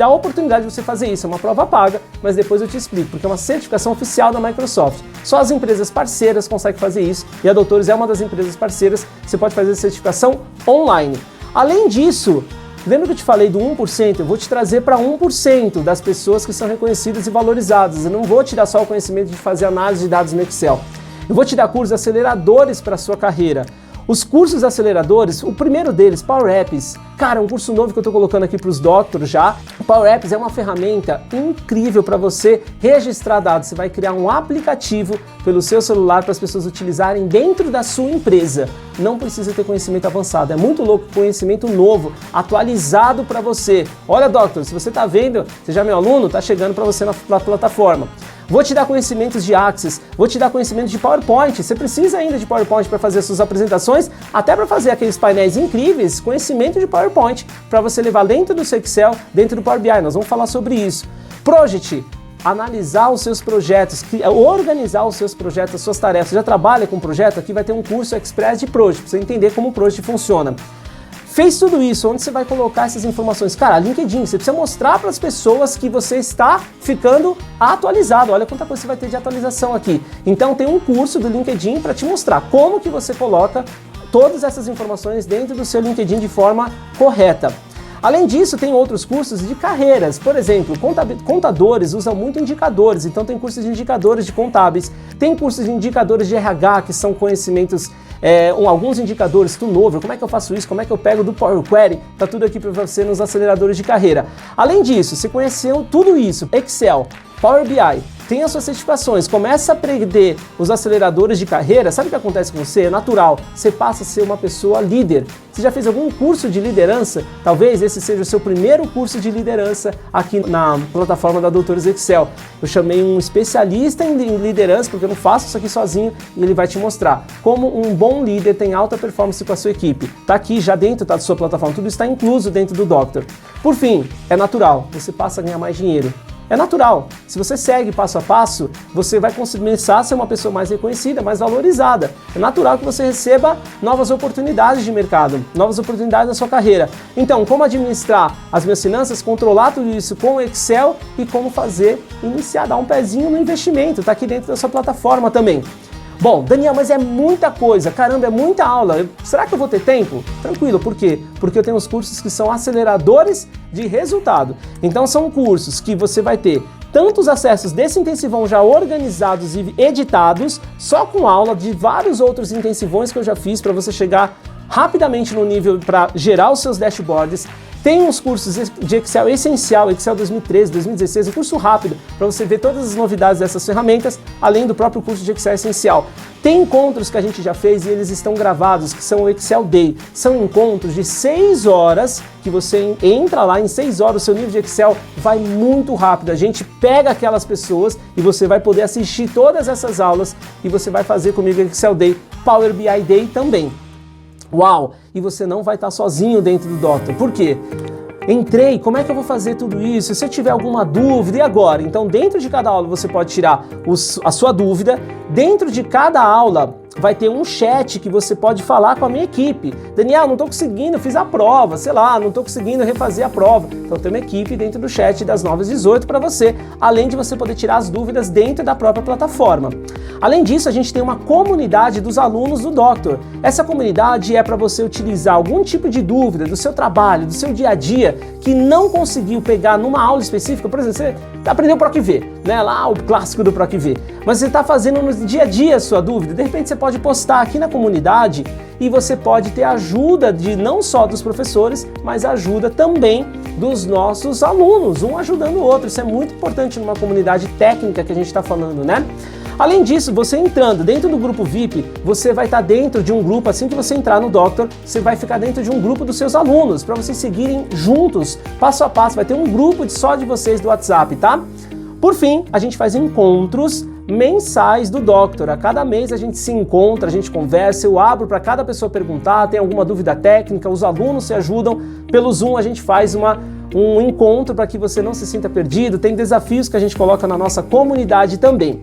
a oportunidade de você fazer isso, é uma prova paga, mas depois eu te explico, porque é uma certificação oficial da Microsoft. Só as empresas parceiras conseguem fazer isso, e a Doutores é uma das empresas parceiras, você pode fazer a certificação online. Além disso, lembra que eu te falei do 1%? Eu vou te trazer para 1% das pessoas que são reconhecidas e valorizadas. Eu não vou te dar só o conhecimento de fazer análise de dados no Excel. Eu vou te dar cursos aceleradores para a sua carreira. Os cursos aceleradores, o primeiro deles, Power Apps, cara, um curso novo que eu estou colocando aqui para os doctors já. O Power Apps é uma ferramenta incrível para você registrar dados. Você vai criar um aplicativo pelo seu celular para as pessoas utilizarem dentro da sua empresa. Não precisa ter conhecimento avançado, é muito louco, conhecimento novo, atualizado para você. Olha, doctor, se você está vendo, você já é meu aluno, está chegando para você na plataforma. Vou te dar conhecimentos de Access, vou te dar conhecimentos de PowerPoint. Você precisa ainda de PowerPoint para fazer as suas apresentações, até para fazer aqueles painéis incríveis, conhecimento de PowerPoint para você levar dentro do seu Excel, dentro do Power BI. Nós vamos falar sobre isso. Project, analisar os seus projetos, organizar os seus projetos, as suas tarefas. Você já trabalha com projeto? Aqui vai ter um curso Express de Project, para você entender como o Project funciona. Fez tudo isso, onde você vai colocar essas informações? Cara, LinkedIn, você precisa mostrar para as pessoas que você está ficando atualizado. Olha quanta coisa você vai ter de atualização aqui. Então tem um curso do LinkedIn para te mostrar como que você coloca todas essas informações dentro do seu LinkedIn de forma correta. Além disso, tem outros cursos de carreiras. Por exemplo, contadores usam muito indicadores, então tem cursos de indicadores de contábeis. Tem cursos de indicadores de RH, que são conhecimentos, alguns indicadores, turnover, como é que eu faço isso, como é que eu pego do Power Query, tá tudo aqui para você nos aceleradores de carreira. Além disso, você conheceu tudo isso, Excel, Power BI, tem as suas certificações, começa a aprender os aceleradores de carreira, sabe o que acontece com você? É natural, você passa a ser uma pessoa líder. Você já fez algum curso de liderança? Talvez esse seja o seu primeiro curso de liderança aqui na plataforma da Doutores Excel. Eu chamei um especialista em liderança, porque eu não faço isso aqui sozinho, e ele vai te mostrar como um bom líder tem alta performance com a sua equipe. Tá aqui já dentro da sua plataforma, tudo está incluso dentro do Doctor. Por fim, é natural, você passa a ganhar mais dinheiro. É natural. Se você segue passo a passo, você vai começar a ser uma pessoa mais reconhecida, mais valorizada. É natural que você receba novas oportunidades de mercado, novas oportunidades na sua carreira. Então, como administrar as minhas finanças, controlar tudo isso com o Excel e como iniciar, dar um pezinho no investimento. Está aqui dentro da sua plataforma também. Bom, Daniel, mas é muita coisa, caramba, é muita aula. Será que eu vou ter tempo? Tranquilo, por quê? Porque eu tenho os cursos que são aceleradores de resultado. Então são cursos que você vai ter tantos acessos desse intensivão já organizados e editados, só com aula de vários outros intensivões que eu já fiz para você chegar rapidamente no nível para gerar os seus dashboards. Tem uns cursos de Excel essencial, Excel 2013, 2016, um curso rápido para você ver todas as novidades dessas ferramentas, além do próprio curso de Excel essencial. Tem encontros que a gente já fez e eles estão gravados, que são o Excel Day. São encontros de 6 horas, que você entra lá em 6 horas, o seu nível de Excel vai muito rápido. A gente pega aquelas pessoas e você vai poder assistir todas essas aulas e você vai fazer comigo Excel Day, Power BI Day também. Uau! E você não vai estar sozinho dentro do Doctor. Por quê? Entrei, como é que eu vou fazer tudo isso? Se eu tiver alguma dúvida, e agora? Então, dentro de cada aula você pode tirar a sua dúvida. Dentro de cada aula vai ter um chat que você pode falar com a minha equipe. Daniel, não estou conseguindo, fiz a prova, sei lá, não estou conseguindo refazer a prova. Então tem uma equipe dentro do chat das 9 às 18 para você, além de você poder tirar as dúvidas dentro da própria plataforma. Além disso, a gente tem uma comunidade dos alunos do Doctor. Essa comunidade é para você utilizar algum tipo de dúvida do seu trabalho, do seu dia a dia, que não conseguiu pegar numa aula específica. Por exemplo, você aprendeu o PROC-V, né? Lá o clássico do PROC-V. Mas você está fazendo no dia a dia a sua dúvida. De repente você pode postar aqui na comunidade e você pode ter ajuda de não só dos professores, mas ajuda também dos nossos alunos, um ajudando o outro. Isso é muito importante numa comunidade técnica que a gente está falando, né? Além disso, você entrando dentro do grupo VIP, você vai estar dentro de um grupo, assim que você entrar no Doctor, você vai ficar dentro de um grupo dos seus alunos, para vocês seguirem juntos, passo a passo, vai ter um grupo só de vocês do WhatsApp, tá? Por fim, a gente faz encontros mensais do Doctor. A cada mês a gente se encontra, a gente conversa, eu abro para cada pessoa perguntar, tem alguma dúvida técnica, os alunos se ajudam. Pelo Zoom a gente faz um encontro para que você não se sinta perdido, tem desafios que a gente coloca na nossa comunidade também.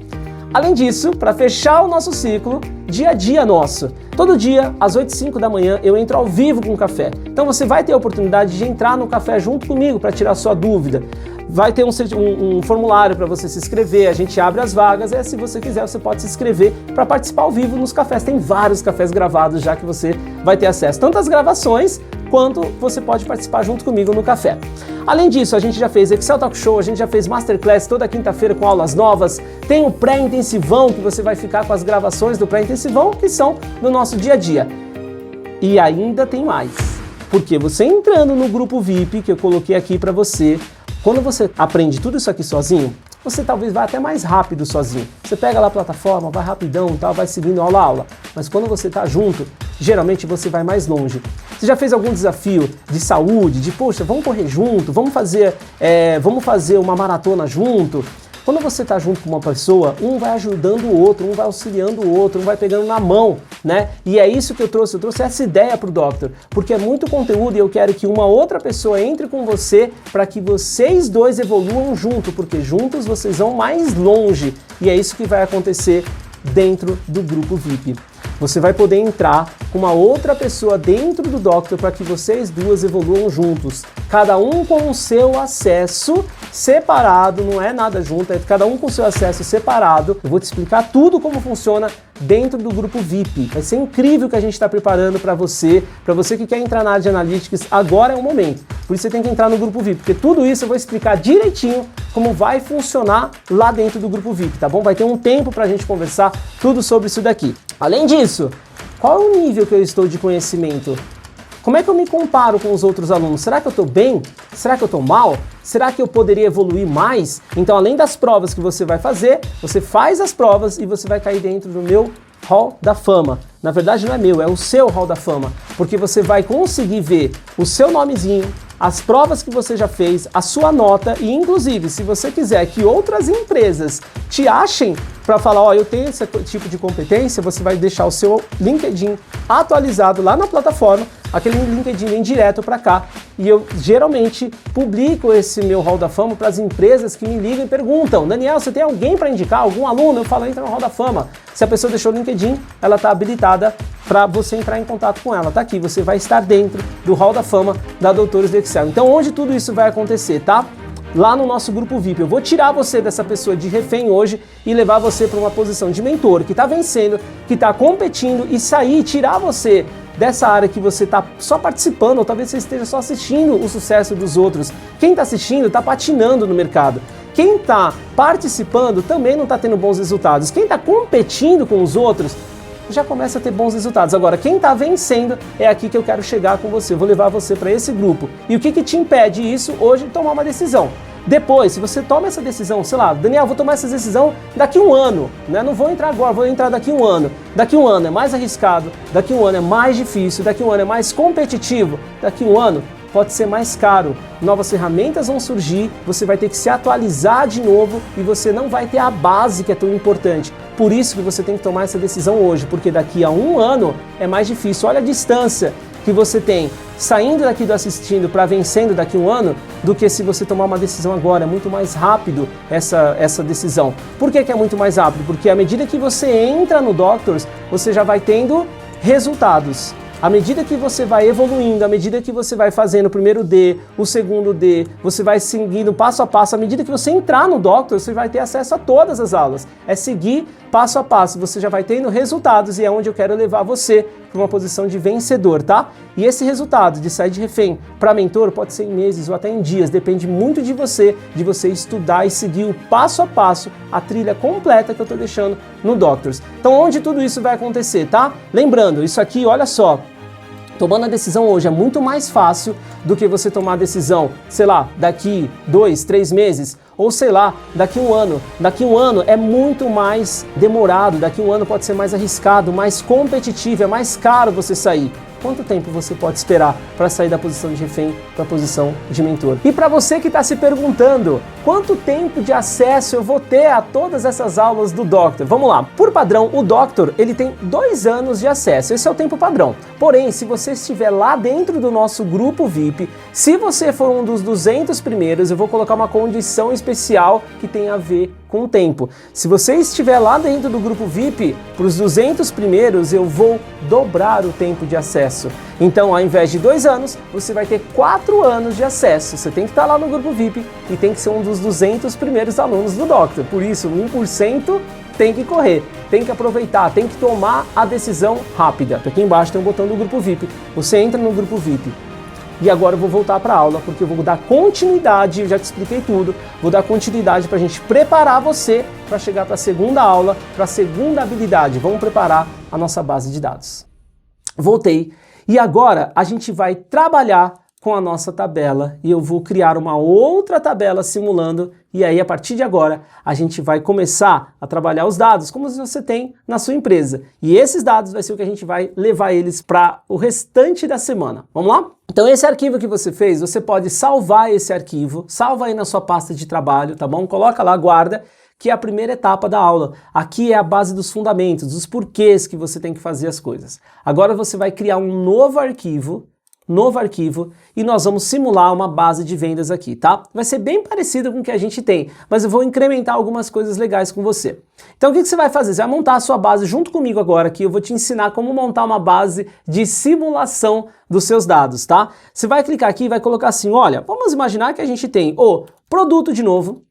Além disso, para fechar o nosso ciclo, dia a dia nosso. Todo dia, às 8h05 da manhã, eu entro ao vivo com o café. Então você vai ter a oportunidade de entrar no café junto comigo para tirar sua dúvida. Vai ter um formulário para você se inscrever, a gente abre as vagas, se você quiser você pode se inscrever para participar ao vivo nos cafés. Tem vários cafés gravados já que você vai ter acesso, tanto às gravações quanto você pode participar junto comigo no café. Além disso, a gente já fez Excel Talk Show, a gente já fez Masterclass toda quinta-feira com aulas novas, tem o pré-intensivão que você vai ficar com as gravações do pré-intensivão que são no nosso dia a dia. E ainda tem mais, porque você entrando no grupo VIP que eu coloquei aqui para você, quando você aprende tudo isso aqui sozinho, você talvez vá até mais rápido sozinho. Você pega lá a plataforma, vai rapidão e tal, vai seguindo aula a aula. Mas quando você está junto, geralmente você vai mais longe. Você já fez algum desafio de saúde, de poxa, vamos correr junto, vamos fazer uma maratona junto? Quando você está junto com uma pessoa, um vai ajudando o outro, um vai auxiliando o outro, um vai pegando na mão, né? E é isso que eu trouxe essa ideia para o Doctor, porque é muito conteúdo e eu quero que uma outra pessoa entre com você para que vocês dois evoluam junto, porque juntos vocês vão mais longe e é isso que vai acontecer dentro do grupo VIP. Você vai poder entrar com uma outra pessoa dentro do Doctor para que vocês duas evoluam juntos. Cada um com o seu acesso separado, não é nada junto, é cada um com o seu acesso separado. Eu vou te explicar tudo como funciona dentro do grupo VIP. Vai ser incrível o que a gente está preparando para você que quer entrar na área de Analytics, agora é o momento. Por isso você tem que entrar no grupo VIP, porque tudo isso eu vou explicar direitinho como vai funcionar lá dentro do grupo VIP, tá bom? Vai ter um tempo para a gente conversar tudo sobre isso daqui. Além disso, qual é o nível que eu estou de conhecimento? Como é que eu me comparo com os outros alunos? Será que eu estou bem? Será que eu estou mal? Será que eu poderia evoluir mais? Então, além das provas que você vai fazer, você faz as provas e você vai cair dentro do meu Hall da Fama. Na verdade não é meu, é o seu Hall da Fama, porque você vai conseguir ver o seu nomezinho, as provas que você já fez, a sua nota e, inclusive, se você quiser que outras empresas te achem para falar, ó, eu tenho esse tipo de competência, você vai deixar o seu LinkedIn atualizado lá na plataforma, aquele LinkedIn vem direto para cá e eu geralmente publico esse meu Hall da Fama para as empresas que me ligam e perguntam, Daniel, você tem alguém para indicar, algum aluno? Eu falo, entra no Hall da Fama. Se a pessoa deixou o LinkedIn, ela está habilitada para você entrar em contato com ela. Tá aqui, você vai estar dentro do Hall da Fama da Doutores do Excel. Então, onde tudo isso vai acontecer, tá? Lá no nosso grupo VIP. Eu vou tirar você dessa pessoa de refém hoje e levar você para uma posição de mentor, que está vencendo, que está competindo e sair, tirar você dessa área que você está só participando, ou talvez você esteja só assistindo o sucesso dos outros. Quem está assistindo está patinando no mercado. Quem está participando também não está tendo bons resultados. Quem está competindo com os outros já começa a ter bons resultados. Agora, quem está vencendo é aqui que eu quero chegar com você. Eu vou levar você para esse grupo. E o que te impede isso hoje de tomar uma decisão? Depois, se você toma essa decisão, sei lá, Daniel, vou tomar essa decisão daqui a um ano, né? Não vou entrar agora, vou entrar daqui a um ano. Daqui a um ano é mais arriscado, daqui a um ano é mais difícil, daqui a um ano é mais competitivo, daqui a um ano pode ser mais caro. Novas ferramentas vão surgir, você vai ter que se atualizar de novo e você não vai ter a base que é tão importante. Por isso que você tem que tomar essa decisão hoje, porque daqui a um ano é mais difícil. Olha a distância que você tem saindo daqui do assistindo para vencendo daqui a um ano, do que se você tomar uma decisão agora. É muito mais rápido essa decisão. Por que é muito mais rápido? Porque à medida que você entra no Doctors, você já vai tendo resultados. À medida que você vai evoluindo, à medida que você vai fazendo o primeiro D, o segundo D, você vai seguindo passo a passo, à medida que você entrar no Doctor, você vai ter acesso a todas as aulas. É seguir passo a passo, você já vai tendo resultados e é onde eu quero levar você para uma posição de vencedor, tá? E esse resultado de sair de refém para mentor pode ser em meses ou até em dias, depende muito de você estudar e seguir o passo a passo, a trilha completa que eu estou deixando no Doctors. Então, onde tudo isso vai acontecer, tá? Lembrando, isso aqui, olha só, tomando a decisão hoje é muito mais fácil do que você tomar a decisão, sei lá, daqui 2, 3 meses, ou sei lá, daqui um ano. Daqui um ano é muito mais demorado, daqui um ano pode ser mais arriscado, mais competitivo, é mais caro você sair. Quanto tempo você pode esperar para sair da posição de refém para a posição de mentor? E para você que está se perguntando, quanto tempo de acesso eu vou ter a todas essas aulas do Doctor? Vamos lá, por padrão, o Doctor ele tem 2 anos de acesso, esse é o tempo padrão. Porém, se você estiver lá dentro do nosso grupo VIP, se você for um dos 200 primeiros, eu vou colocar uma condição especial que tem a ver com o tempo. Se você estiver lá dentro do grupo VIP, para os 200 primeiros, eu vou dobrar o tempo de acesso. Então, ao invés de 2 anos, você vai ter 4 anos de acesso. Você tem que estar lá no grupo VIP e tem que ser um dos 200 primeiros alunos do Doctor. Por isso, 1% tem que correr, tem que aproveitar, tem que tomar a decisão rápida. Aqui embaixo tem um botão do grupo VIP. Você entra no grupo VIP. E agora eu vou voltar para a aula, porque eu vou dar continuidade, eu já te expliquei tudo, vou dar continuidade para a gente preparar você para chegar para a segunda aula, para a segunda habilidade. Vamos preparar a nossa base de dados. Voltei. E agora a gente vai trabalhar com a nossa tabela e eu vou criar uma outra tabela simulando e aí a partir de agora a gente vai começar a trabalhar os dados como você tem na sua empresa. E esses dados vai ser o que a gente vai levar eles para o restante da semana. Vamos lá? Então esse arquivo que você fez, você pode salvar esse arquivo, salva aí na sua pasta de trabalho, tá bom? Coloca lá, guarda, que é a primeira etapa da aula. Aqui é a base dos fundamentos, dos porquês que você tem que fazer as coisas. Agora você vai criar um novo arquivo novo arquivo e nós vamos simular uma base de vendas aqui, tá? Vai ser bem parecido com o que a gente tem, mas eu vou incrementar algumas coisas legais com você. Então o que você vai fazer? Você vai montar a sua base junto comigo agora aqui, eu vou te ensinar como montar uma base de simulação dos seus dados, tá? Você vai clicar aqui e vai colocar assim, olha, vamos imaginar que a gente tem o produto de novo,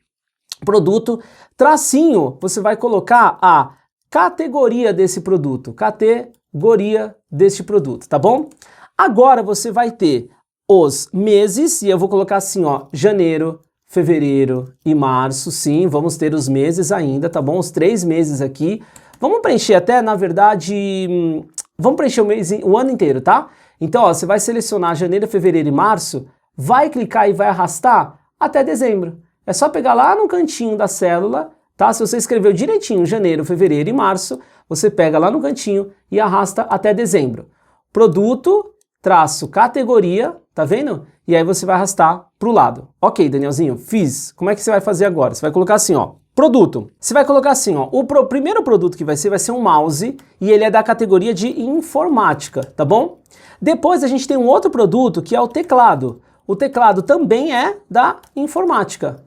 produto, tracinho, você vai colocar a categoria desse produto, categoria deste produto, tá bom? Agora você vai ter os meses, e eu vou colocar assim, ó, janeiro, fevereiro e março, sim, vamos ter os meses ainda, tá bom? Os 3 meses aqui. Vamos preencher até, na verdade, vamos preencher o ano inteiro, tá? Então, ó, você vai selecionar janeiro, fevereiro e março, vai clicar e vai arrastar até dezembro. É só pegar lá no cantinho da célula, tá? Se você escreveu direitinho janeiro, fevereiro e março, você pega lá no cantinho e arrasta até dezembro. Produto, traço, categoria, tá vendo? E aí você vai arrastar pro lado. Ok, Danielzinho, fiz. Como é que você vai fazer agora? Você vai colocar assim, ó, produto. Você vai colocar assim, ó, o primeiro produto que vai ser um mouse e ele é da categoria de informática, tá bom? Depois a gente tem um outro produto que é o teclado. O teclado também é da informática.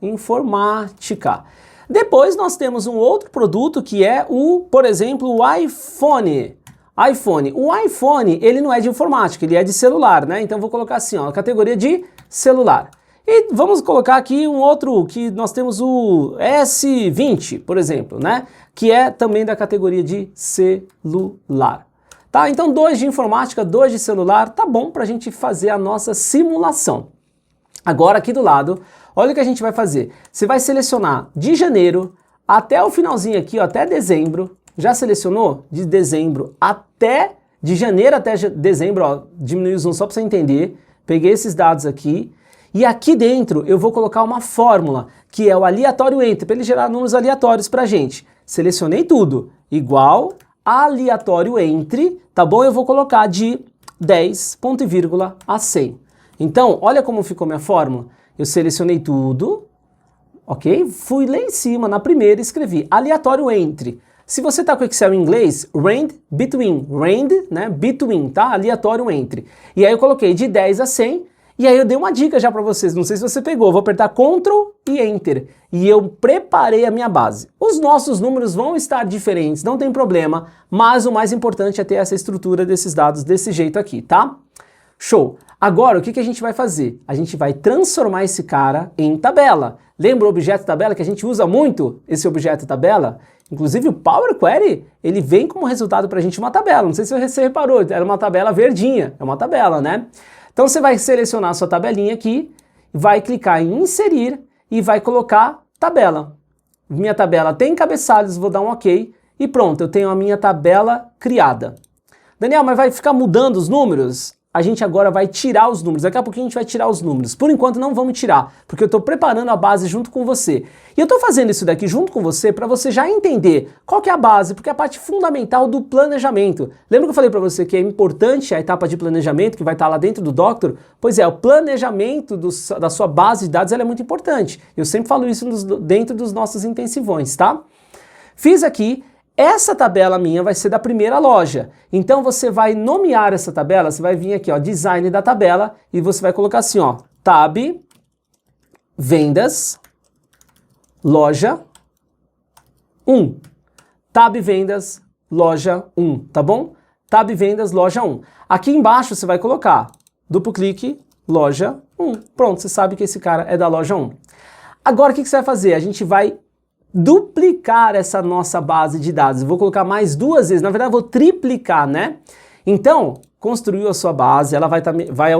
Depois nós temos um outro produto que é por exemplo, o iPhone. O iPhone, ele não é de informática, ele é de celular, né? Então vou colocar assim, ó, categoria de celular. E vamos colocar aqui um outro que nós temos o S20, por exemplo, né? Que é também da categoria de celular. Tá? Então 2 de informática, 2 de celular, tá bom pra gente fazer a nossa simulação. Agora aqui do lado, olha o que a gente vai fazer. Você vai selecionar de janeiro até o finalzinho aqui, ó, até dezembro. Já selecionou? De dezembro até, de janeiro até dezembro, ó, diminui o zoom só pra você entender. Peguei esses dados aqui e aqui dentro eu vou colocar uma fórmula, que é o aleatório entre, para ele gerar números aleatórios pra gente. Selecionei tudo, igual aleatório entre, tá bom? Eu vou colocar de 10, ponto e vírgula, a 100. Então, olha como ficou minha fórmula. Eu selecionei tudo, ok? Fui lá em cima, na primeira, e escrevi aleatório entre. Se você tá com Excel em inglês, range between, tá? Aleatório entre. E aí eu coloquei de 10 a 100, e aí eu dei uma dica já para vocês, não sei se você pegou, vou apertar Ctrl e Enter, e eu preparei a minha base. Os nossos números vão estar diferentes, não tem problema, mas o mais importante é ter essa estrutura desses dados desse jeito aqui, tá? Show! Agora, o que a gente vai fazer? A gente vai transformar esse cara em tabela. Lembra o objeto tabela que a gente usa muito, esse objeto tabela? Inclusive o Power Query, ele vem como resultado para a gente uma tabela. Não sei se você reparou, era uma tabela verdinha, é uma tabela, né? Então você vai selecionar a sua tabelinha aqui, vai clicar em inserir e vai colocar tabela. Minha tabela tem cabeçalhos, vou dar um OK e pronto, eu tenho a minha tabela criada. Daniel, mas vai ficar mudando os números? A gente agora vai tirar os números, daqui a pouquinho a gente vai tirar os números. Por enquanto não vamos tirar, porque eu estou preparando a base junto com você. E eu estou fazendo isso daqui junto com você para você já entender qual que é a base, porque é a parte fundamental do planejamento. Lembra que eu falei para você que é importante a etapa de planejamento, que vai estar lá dentro do Doctor? Pois é, o planejamento da sua base de dados ela é muito importante. Eu sempre falo isso dentro dos nossos intensivões, tá? Fiz aqui. Essa tabela minha vai ser da primeira loja. Então você vai nomear essa tabela, você vai vir aqui, ó, design da tabela, e você vai colocar assim, ó, tab, vendas, loja 1. Tab vendas, loja 1, tá bom? Tab vendas, loja 1. Aqui embaixo você vai colocar, duplo clique, loja 1. Pronto, você sabe que esse cara é da loja 1. Agora o que você vai fazer? A gente vai duplicar essa nossa base de dados. Eu vou colocar mais 2 vezes, na verdade eu vou triplicar, né? Então, construiu a sua base, ela vai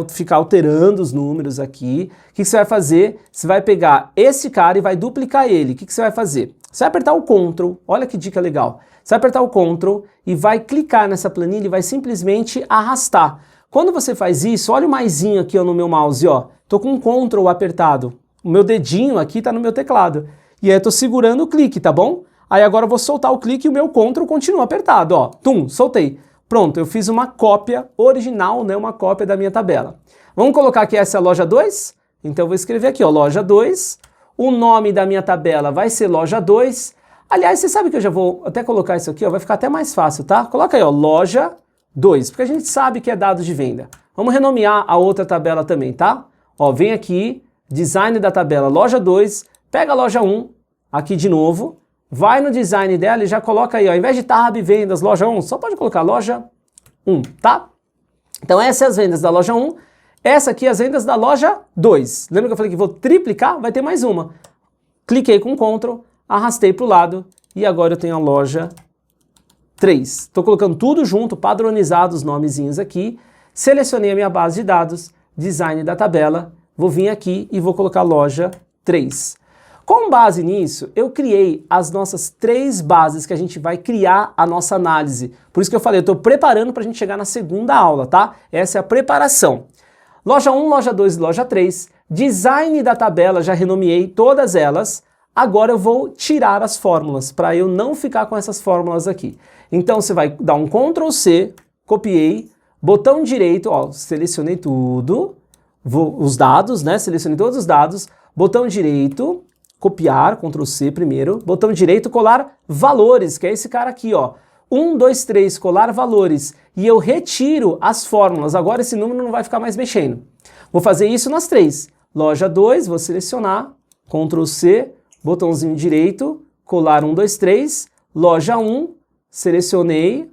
ficar alterando os números aqui. O que você vai fazer? Você vai pegar esse cara e vai duplicar ele. O que você vai fazer? Você vai apertar o Ctrl, olha que dica legal. Você vai apertar o Ctrl e vai clicar nessa planilha e vai simplesmente arrastar. Quando você faz isso, olha o maisinho aqui ó, no meu mouse, ó. Tô com um Ctrl apertado. O meu dedinho aqui tá no meu teclado. E aí eu tô segurando o clique, tá bom? Aí agora eu vou soltar o clique e o meu Ctrl continua apertado, ó. Tum, soltei. Pronto, eu fiz uma cópia original, né? Uma cópia da minha tabela. Vamos colocar que essa é a loja 2? Então eu vou escrever aqui, ó, loja 2. O nome da minha tabela vai ser loja 2. Aliás, você sabe que eu já vou até colocar isso aqui, ó, vai ficar até mais fácil, tá? Coloca aí, ó, loja 2, porque a gente sabe que é dados de venda. Vamos renomear a outra tabela também, tá? Ó, vem aqui, design da tabela loja 2, pega a loja 1, aqui de novo, vai no design dela e já coloca aí, ó, ao invés de tab, vendas, loja 1, só pode colocar loja 1, tá? Então essas são as vendas da loja 1, essa aqui as vendas da loja 2. Lembra que eu falei que vou triplicar? Vai ter mais uma. Cliquei com Ctrl, arrastei para o lado e agora eu tenho a loja 3. Estou colocando tudo junto, padronizado os nomezinhos aqui. Selecionei a minha base de dados, design da tabela, vou vir aqui e vou colocar loja 3. Com base nisso, eu criei as nossas 3 bases que a gente vai criar a nossa análise. Por isso que eu falei, eu estou preparando para a gente chegar na segunda aula, tá? Essa é a preparação. Loja 1, loja 2 e loja 3. Design da tabela, já renomeei todas elas. Agora eu vou tirar as fórmulas, para eu não ficar com essas fórmulas aqui. Então você vai dar um Ctrl C, copiei, botão direito, ó, selecionei tudo, os dados, né? Selecionei todos os dados, botão direito, copiar, Ctrl C primeiro, botão direito, colar valores, que é esse cara aqui, ó. 1, 2, 3, colar valores, e eu retiro as fórmulas, agora esse número não vai ficar mais mexendo. Vou fazer isso nas 3. Loja 2, vou selecionar, Ctrl C, botãozinho direito, colar 1, 2, 3, loja 1, selecionei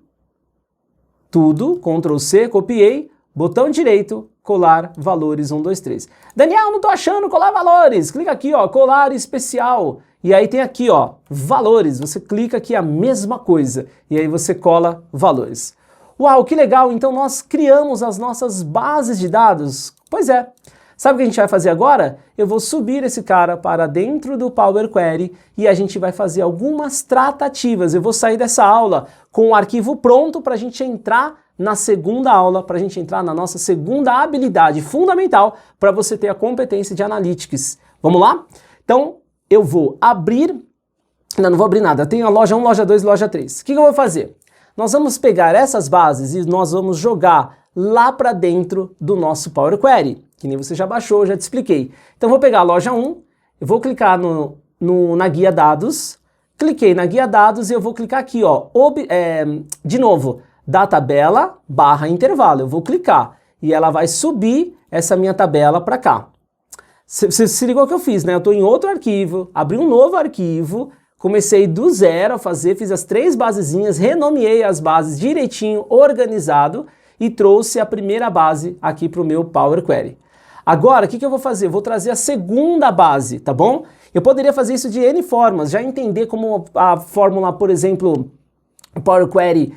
tudo, Ctrl C, copiei, botão direito, colar valores 1, 2, 3. Daniel, não tô achando colar valores. Clica aqui, ó, colar especial. E aí tem aqui, ó, valores. Você clica aqui a mesma coisa. E aí você cola valores. Uau, que legal. Então nós criamos as nossas bases de dados. Pois é. Sabe o que a gente vai fazer agora? Eu vou subir esse cara para dentro do Power Query e a gente vai fazer algumas tratativas. Eu vou sair dessa aula com o arquivo pronto para a gente entrar na segunda aula, para a gente entrar na nossa segunda habilidade fundamental para você ter a competência de Analytics. Vamos lá? Então, eu vou abrir... Não vou abrir nada. Eu tenho a loja 1, loja 2 e loja 3. O que eu vou fazer? Nós vamos pegar essas bases e nós vamos jogar lá para dentro do nosso Power Query, que nem você já baixou, já te expliquei. Então, vou pegar a loja 1, eu vou clicar na guia dados, cliquei na guia dados e eu vou clicar aqui, ó, de novo, da tabela barra intervalo. Eu vou clicar e ela vai subir essa minha tabela para cá. Você se ligou o que eu fiz, né? Eu estou em outro arquivo, abri um novo arquivo, comecei do zero a fazer, fiz as 3 basezinhas, renomeei as bases direitinho, organizado e trouxe a primeira base aqui para o meu Power Query. Agora, o que eu vou fazer? Eu vou trazer a segunda base, tá bom? Eu poderia fazer isso de N formas, já entender como a fórmula, por exemplo, o Power Query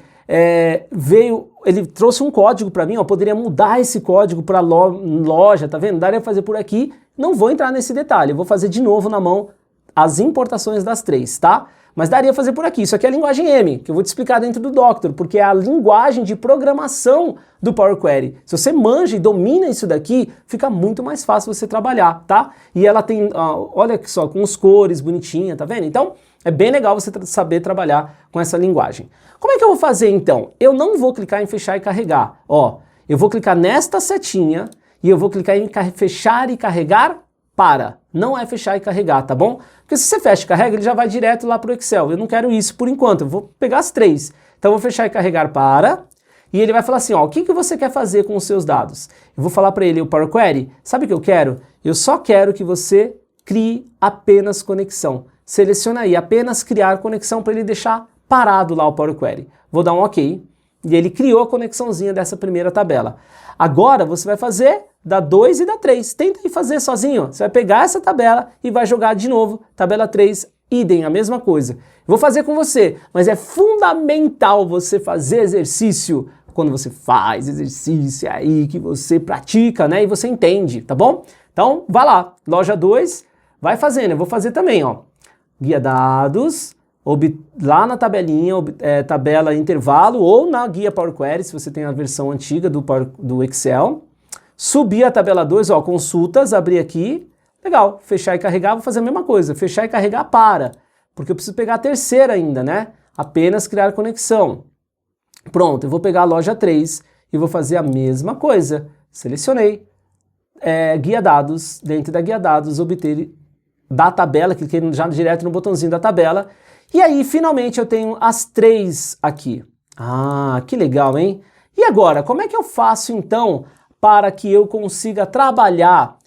ele trouxe um código para mim, ó, poderia mudar esse código para loja, tá vendo? Daria fazer por aqui, não vou entrar nesse detalhe, eu vou fazer de novo na mão as importações das 3, tá? Mas daria fazer por aqui, isso aqui é a linguagem M, que eu vou te explicar dentro do Doctor, porque é a linguagem de programação do Power Query. Se você manja e domina isso daqui, fica muito mais fácil você trabalhar, tá? E ela tem, olha só, com as cores bonitinha, tá vendo? Então, é bem legal você saber trabalhar com essa linguagem. Como é que eu vou fazer então? Eu não vou clicar em fechar e carregar. Ó, eu vou clicar nesta setinha e eu vou clicar em fechar e carregar para. Não é fechar e carregar, tá bom? Porque se você fecha e carrega, ele já vai direto lá para o Excel. Eu não quero isso por enquanto, eu vou pegar as 3. Então eu vou fechar e carregar para. E ele vai falar assim, ó, o que você quer fazer com os seus dados? Eu vou falar para ele, o Power Query, sabe o que eu quero? Eu só quero que você crie apenas conexão. Seleciona aí, apenas criar conexão para ele deixar parado lá o Power Query. Vou dar um OK. E ele criou a conexãozinha dessa primeira tabela. Agora você vai fazer da 2 e da 3. Tenta aí fazer sozinho. Você vai pegar essa tabela e vai jogar de novo. Tabela 3, idem, a mesma coisa. Vou fazer com você, mas é fundamental você fazer exercício. Quando você faz exercício é aí que você pratica, né? E você entende, tá bom? Então, vá lá. Loja 2, vai fazendo. Eu vou fazer também, ó. Guia dados, lá na tabelinha, tabela intervalo, ou na guia Power Query, se você tem a versão antiga do Excel. Subir a tabela 2, ó, consultas, abrir aqui. Legal, fechar e carregar, vou fazer a mesma coisa. Fechar e carregar para, porque eu preciso pegar a terceira ainda, né? Apenas criar conexão. Pronto, eu vou pegar a loja 3 e vou fazer a mesma coisa. Selecionei, guia dados, dentro da guia dados, obter da tabela, cliquei já direto no botãozinho da tabela, e aí finalmente eu tenho as 3 aqui. Ah, que legal, hein? E agora, como é que eu faço então para que eu consiga trabalhar.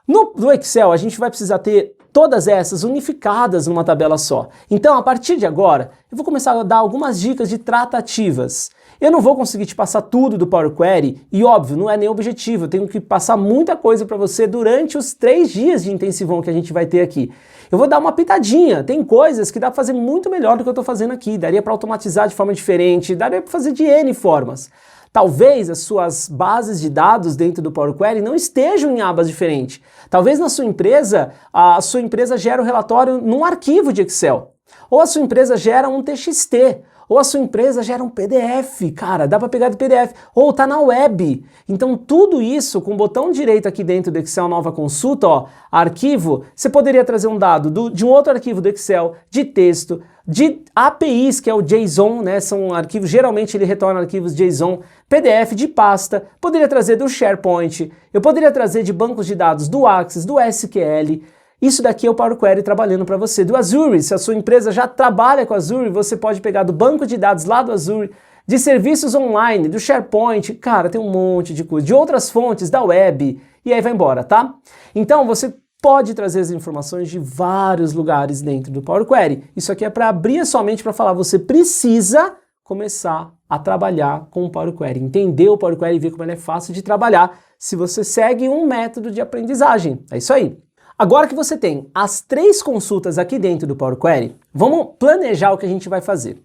No Excel, a gente vai precisar ter todas essas unificadas numa tabela só. Então, a partir de agora, eu vou começar a dar algumas dicas de tratativas. Eu não vou conseguir te passar tudo do Power Query e, óbvio, não é nem objetivo, eu tenho que passar muita coisa para você durante os 3 dias de intensivão que a gente vai ter aqui. Eu vou dar uma pitadinha, tem coisas que dá para fazer muito melhor do que eu estou fazendo aqui, daria para automatizar de forma diferente, daria para fazer de N formas. Talvez as suas bases de dados dentro do Power Query não estejam em abas diferentes. Talvez na sua empresa, a sua empresa gera o relatório num arquivo de Excel. Ou a sua empresa gera um TXT. Ou a sua empresa gera um PDF, cara, dá para pegar do PDF, ou tá na web. Então tudo isso com o botão direito aqui dentro do Excel Nova Consulta, ó, arquivo, você poderia trazer um dado de um outro arquivo do Excel, de texto, de APIs, que é o JSON, né, são arquivos, geralmente ele retorna arquivos JSON, PDF de pasta, poderia trazer do SharePoint, eu poderia trazer de bancos de dados do Access, do SQL. Isso daqui é o Power Query trabalhando para você. Do Azure, se a sua empresa já trabalha com Azure, você pode pegar do banco de dados lá do Azure, de serviços online, do SharePoint, cara, tem um monte de coisa, de outras fontes, da web, e aí vai embora, tá? Então você pode trazer as informações de vários lugares dentro do Power Query. Isso aqui é para abrir a sua mente para falar, você precisa começar a trabalhar com o Power Query, entender o Power Query e ver como ele é fácil de trabalhar se você segue um método de aprendizagem. É isso aí. Agora que você tem as 3 consultas aqui dentro do Power Query, vamos planejar o que a gente vai fazer.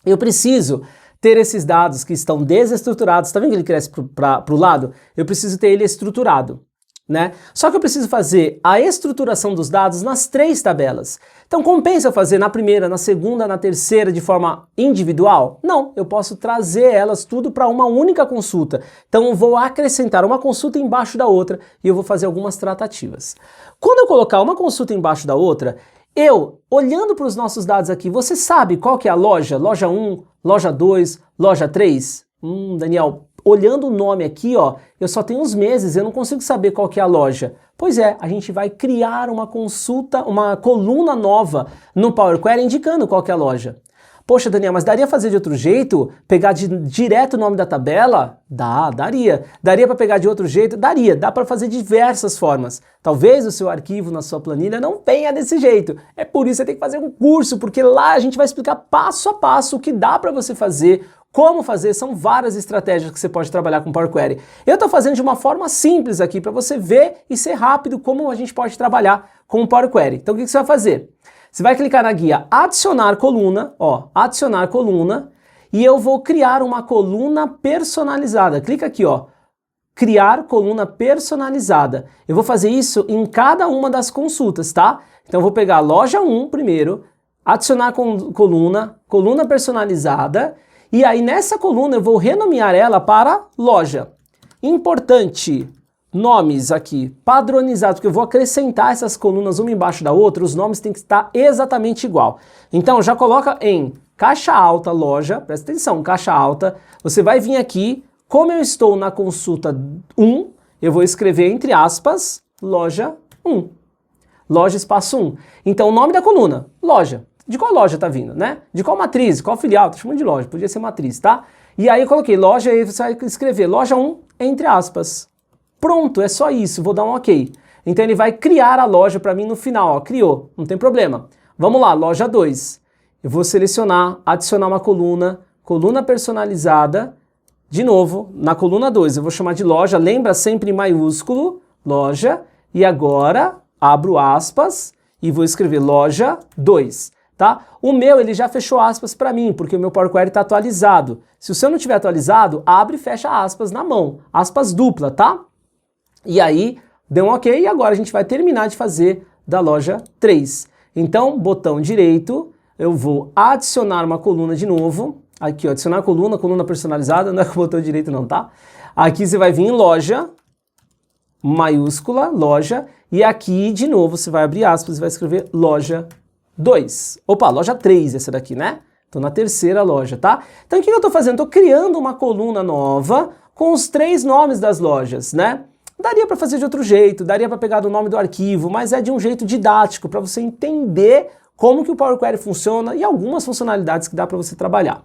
Eu preciso ter esses dados que estão desestruturados, tá vendo que ele cresce para o lado? Eu preciso ter ele estruturado, né? Só que eu preciso fazer a estruturação dos dados nas 3 tabelas. Então compensa eu fazer na primeira, na segunda, na terceira de forma individual? Não, eu posso trazer elas tudo para uma única consulta. Então eu vou acrescentar uma consulta embaixo da outra e eu vou fazer algumas tratativas. Quando eu colocar uma consulta embaixo da outra, eu, olhando para os nossos dados aqui, você sabe qual que é a loja? Loja 1, loja 2, loja 3? Daniel, olhando o nome aqui, ó, eu só tenho uns meses, eu não consigo saber qual que é a loja. Pois é, a gente vai criar uma consulta, uma coluna nova no Power Query indicando qual que é a loja. Poxa, Daniel, mas daria fazer de outro jeito? Pegar direto o nome da tabela? Daria. Daria para pegar de outro jeito? Daria. Dá para fazer de diversas formas. Talvez o seu arquivo na sua planilha não tenha desse jeito. É por isso que você tem que fazer um curso, porque lá a gente vai explicar passo a passo o que dá para você fazer, como fazer, são várias estratégias que você pode trabalhar com Power Query. Eu estou fazendo de uma forma simples aqui para você ver e ser rápido como a gente pode trabalhar com o Power Query. Então o que você vai fazer? Você vai clicar na guia adicionar coluna, ó, adicionar coluna, e eu vou criar uma coluna personalizada. Clica aqui, ó, criar coluna personalizada. Eu vou fazer isso em cada uma das consultas, tá? Então eu vou pegar a loja 1 primeiro, adicionar coluna personalizada, e aí nessa coluna eu vou renomear ela para loja. Importante, nomes aqui padronizados, porque eu vou acrescentar essas colunas uma embaixo da outra, os nomes têm que estar exatamente igual. Então já coloca em caixa alta loja, presta atenção, caixa alta, você vai vir aqui, como eu estou na consulta 1, eu vou escrever entre aspas, loja 1. Loja espaço 1. Então o nome da coluna, loja. De qual loja tá vindo, né? De qual matriz, qual filial, tô chamando de loja, podia ser matriz, tá? E aí eu coloquei loja, e você vai escrever loja 1, entre aspas. Pronto, é só isso, vou dar um ok. Então ele vai criar a loja para mim no final, ó, criou, não tem problema. Vamos lá, loja 2. Eu vou selecionar, adicionar uma coluna personalizada. De novo, na coluna 2, eu vou chamar de loja, lembra sempre em maiúsculo, loja. E agora, abro aspas e vou escrever loja 2. Tá? O meu, ele já fechou aspas para mim, porque o meu Power Query está atualizado. Se o seu não estiver atualizado, abre e fecha aspas na mão. Aspas dupla, tá? E aí, deu um ok, e agora a gente vai terminar de fazer da loja 3. Então, botão direito, eu vou adicionar uma coluna de novo. Aqui, ó, adicionar coluna personalizada, não é com o botão direito não, tá? Aqui você vai vir em loja, maiúscula, loja, e aqui, de novo, você vai abrir aspas e vai escrever loja 2. Opa, loja 3 essa daqui, né? Tô na terceira loja, tá? Então o que eu tô fazendo? Tô criando uma coluna nova com os 3 nomes das lojas, né? Daria para fazer de outro jeito, daria para pegar o nome do arquivo, mas é de um jeito didático para você entender como que o Power Query funciona e algumas funcionalidades que dá para você trabalhar.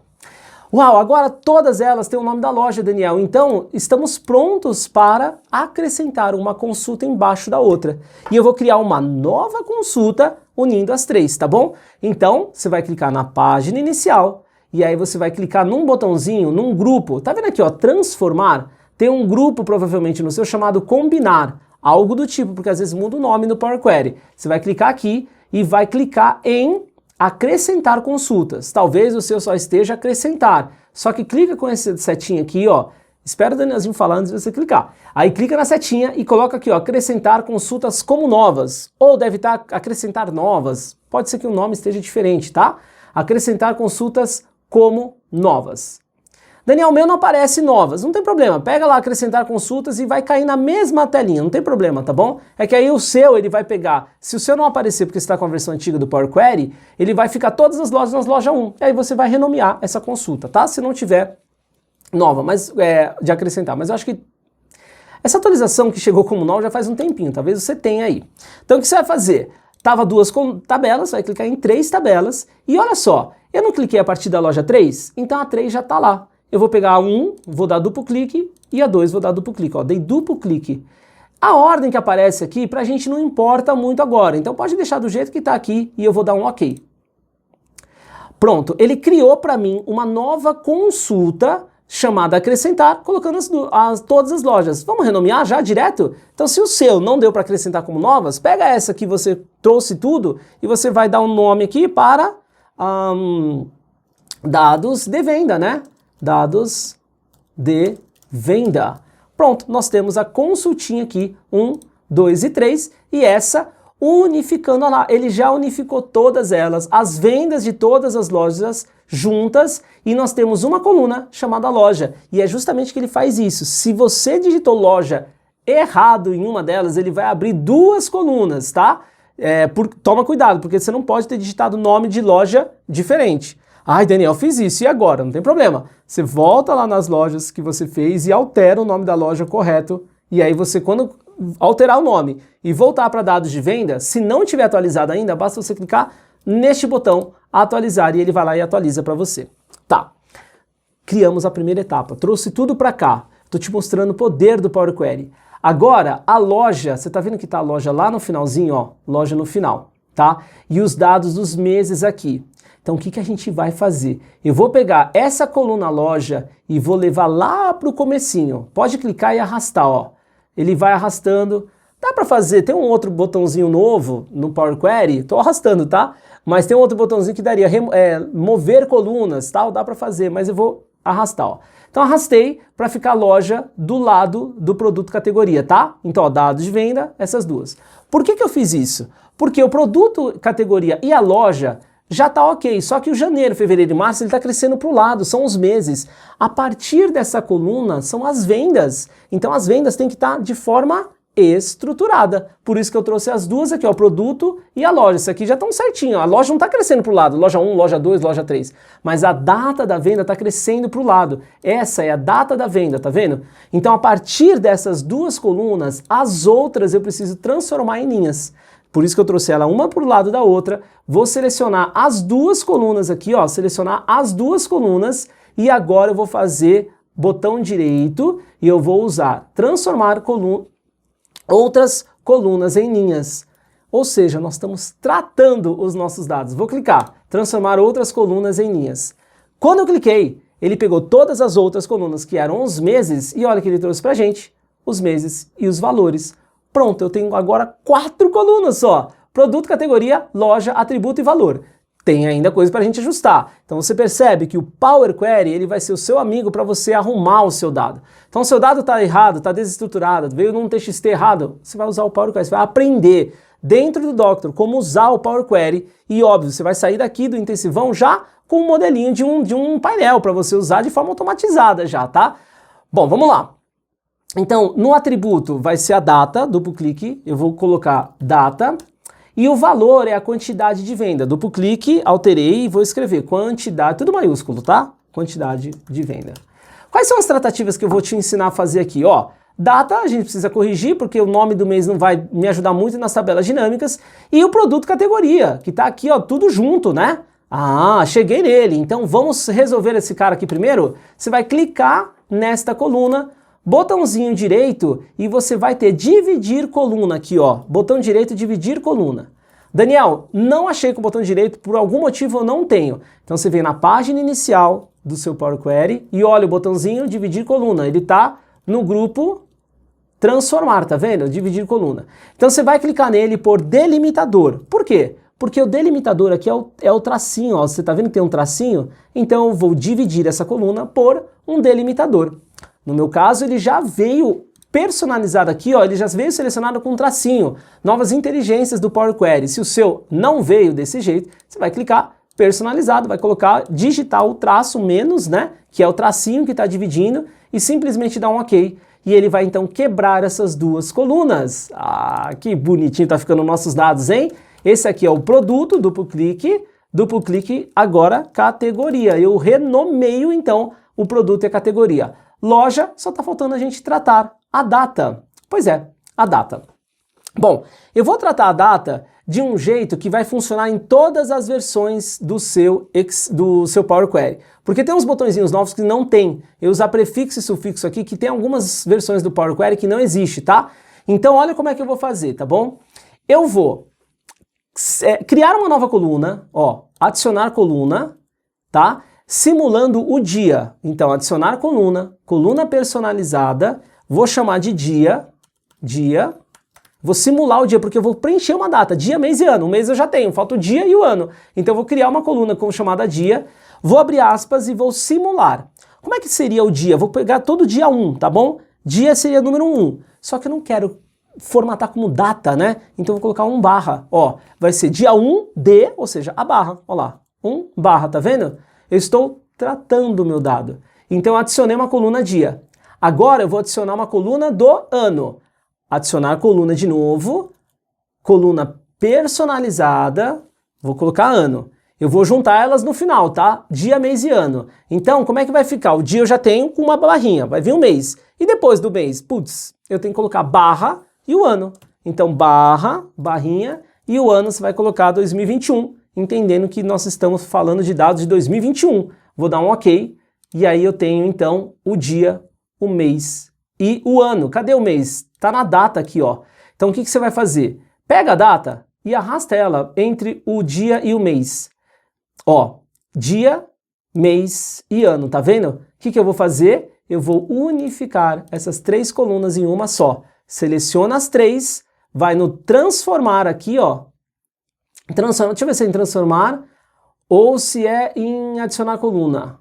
Uau, agora todas elas têm o nome da loja, Daniel. Então, estamos prontos para acrescentar uma consulta embaixo da outra. E eu vou criar uma nova consulta unindo as três, tá bom? Então, você vai clicar na página inicial e aí você vai clicar num botãozinho, num grupo. Tá vendo aqui, ó, transformar? Tem um grupo provavelmente no seu chamado combinar, algo do tipo, porque às vezes muda o nome no Power Query. Você vai clicar aqui e vai clicar em acrescentar consultas. Talvez o seu só esteja acrescentar. Só que clica com essa setinha aqui, ó. Espera o Danielzinho falar antes de você clicar. Aí clica na setinha e coloca aqui, ó, acrescentar consultas como novas. Ou deve estar acrescentar novas. Pode ser que o nome esteja diferente, tá? Acrescentar consultas como novas. Daniel, o meu não aparece novas, não tem problema, pega lá acrescentar consultas e vai cair na mesma telinha, não tem problema, tá bom? É que aí o seu, ele vai pegar, se o seu não aparecer porque você está com a versão antiga do Power Query, ele vai ficar todas as lojas nas loja 1, e aí você vai renomear essa consulta, tá? Se não tiver nova, mas de acrescentar, mas eu acho que essa atualização que chegou como nova já faz um tempinho, talvez você tenha aí. Então o que você vai fazer? Tava duas tabelas, vai clicar em 3 tabelas, e olha só, eu não cliquei a partir da loja 3, então a 3 já tá lá. Eu vou pegar a 1, vou dar duplo clique, e a 2 vou dar duplo clique, ó, dei duplo clique. A ordem que aparece aqui, pra gente não importa muito agora, então pode deixar do jeito que tá aqui, e eu vou dar um OK. Pronto, ele criou para mim uma nova consulta, chamada acrescentar, colocando todas as lojas. Vamos renomear já direto? Então se o seu não deu para acrescentar como novas, pega essa que você trouxe tudo, e você vai dar um nome aqui para dados de venda, né? Dados de venda. Pronto, nós temos a consultinha aqui, 1, 2 e 3, e essa unificando lá. Ele já unificou todas elas, as vendas de todas as lojas juntas, e nós temos uma coluna chamada loja. E é justamente que ele faz isso. Se você digitou loja errado em uma delas, ele vai abrir 2 colunas, tá? Toma cuidado, porque você não pode ter digitado nome de loja diferente. Ai, Daniel, fiz isso, e agora? Não tem problema. Você volta lá nas lojas que você fez e altera o nome da loja correto. E aí você, quando alterar o nome e voltar para dados de venda, se não tiver atualizado ainda, basta você clicar neste botão, atualizar, e ele vai lá e atualiza para você. Tá, criamos a primeira etapa, trouxe tudo para cá. Estou te mostrando o poder do Power Query. Agora, a loja, você está vendo que está a loja lá no finalzinho, ó, loja no final, tá? E os dados dos meses aqui. Então, o que a gente vai fazer? Eu vou pegar essa coluna loja e vou levar lá para o comecinho. Pode clicar e arrastar, ó. Ele vai arrastando. Dá para fazer, tem um outro botãozinho novo no Power Query, estou arrastando, tá? Mas tem um outro botãozinho que daria mover colunas, tal, dá para fazer, mas eu vou arrastar, ó. Então arrastei para ficar a loja do lado do produto categoria, tá? Então, ó, dados de venda, essas duas. Por que eu fiz isso? Porque o produto categoria e a loja já tá ok, só que o janeiro, fevereiro e março ele está crescendo para o lado, são os meses. A partir dessa coluna são as vendas. Então as vendas têm que estar de forma estruturada. Por isso que eu trouxe as duas aqui, ó, o produto e a loja. Isso aqui já estão certinho, a loja não está crescendo para o lado, loja 1, loja 2, loja 3. Mas a data da venda está crescendo para o lado. Essa é a data da venda, tá vendo? Então a partir dessas duas colunas, as outras eu preciso transformar em linhas. Por isso que eu trouxe ela uma para o lado da outra. Vou selecionar as duas colunas aqui, ó, selecionar as duas colunas, e agora eu vou fazer botão direito e eu vou usar transformar outras colunas em linhas. Ou seja, nós estamos tratando os nossos dados. Vou clicar, transformar outras colunas em linhas. Quando eu cliquei, ele pegou todas as outras colunas que eram os meses e olha que ele trouxe pra gente os meses e os valores. Pronto, eu tenho agora 4 colunas só. Produto, categoria, loja, atributo e valor. Tem ainda coisa para a gente ajustar. Então você percebe que o Power Query ele vai ser o seu amigo para você arrumar o seu dado. Então o seu dado está errado, está desestruturado, veio num TXT errado, você vai usar o Power Query, você vai aprender dentro do Doctor como usar o Power Query e óbvio, você vai sair daqui do intensivão já com um modelinho de um painel para você usar de forma automatizada já, tá? Bom, vamos lá. Então, no atributo vai ser a data, duplo clique, eu vou colocar data, e o valor é a quantidade de venda. Duplo clique, alterei e vou escrever quantidade, tudo maiúsculo, tá? Quantidade de venda. Quais são as tratativas que eu vou te ensinar a fazer aqui? Ó, data, a gente precisa corrigir, porque o nome do mês não vai me ajudar muito nas tabelas dinâmicas, e o produto categoria, que tá aqui, ó, tudo junto, né? Ah, cheguei nele. Então vamos resolver esse cara aqui primeiro? Você vai clicar nesta coluna, botãozinho direito, e você vai ter dividir coluna aqui, ó. Botão direito, dividir coluna. Daniel, não achei com o botão direito, por algum motivo eu não tenho. Então você vem na página inicial do seu Power Query e olha o botãozinho dividir coluna. Ele está no grupo transformar, tá vendo? Dividir coluna. Então você vai clicar nele por delimitador. Por quê? Porque o delimitador aqui é o tracinho, ó. Você tá vendo que tem um tracinho? Então eu vou dividir essa coluna por um delimitador. No meu caso, ele já veio personalizado aqui, ó, ele já veio selecionado com um tracinho. Novas inteligências do Power Query. Se o seu não veio desse jeito, você vai clicar personalizado, vai colocar, digitar o traço menos, né, que é o tracinho que está dividindo, e simplesmente dar um OK. E ele vai então quebrar essas duas colunas. Ah, que bonitinho tá ficando nossos dados, hein? Esse aqui é o produto, duplo clique, agora categoria. Eu renomeio então o produto e a categoria. Loja, só tá faltando a gente tratar a data. Pois é, a data. Bom, eu vou tratar a data de um jeito que vai funcionar em todas as versões do seu Power Query. Porque tem uns botõezinhos novos que não tem. Eu usar prefixo e sufixo aqui, que tem algumas versões do Power Query que não existe, tá? Então olha como é que eu vou fazer, tá bom? Eu vou criar uma nova coluna, ó, adicionar coluna, tá? Simulando o dia. Então adicionar coluna, coluna personalizada, vou chamar de dia, vou simular o dia, porque eu vou preencher uma data, dia, mês e ano. O mês eu já tenho, falta o dia e o ano. Então eu vou criar uma coluna chamada dia, vou abrir aspas e vou simular. Como é que seria o dia? Vou pegar todo dia 1, tá bom? Dia seria número 1. Só que eu não quero formatar como data, né? Então eu vou colocar 1 barra. Ó, vai ser dia 1 de, ou seja, a barra. Ó lá, 1 barra, tá vendo? Eu estou tratando o meu dado. Então eu adicionei uma coluna dia. Agora eu vou adicionar uma coluna do ano. Adicionar coluna de novo, coluna personalizada, vou colocar ano. Eu vou juntar elas no final, tá? Dia, mês e ano. Então, como é que vai ficar? O dia eu já tenho com uma barrinha, vai vir um mês. E depois do mês? Putz, eu tenho que colocar barra e o ano. Então, barra, barrinha, e o ano você vai colocar 2021, entendendo que nós estamos falando de dados de 2021. Vou dar um OK, e aí eu tenho, então, o dia, o mês e o ano. Cadê o mês? Tá na data aqui, ó. Então o que você vai fazer? Pega a data e arrasta ela entre o dia e o mês. Ó, dia, mês e ano, tá vendo? O que eu vou fazer? Eu vou unificar essas 3 colunas em uma só. Seleciona as 3, vai no transformar aqui, ó. Deixa eu ver se é em transformar ou se é em adicionar coluna.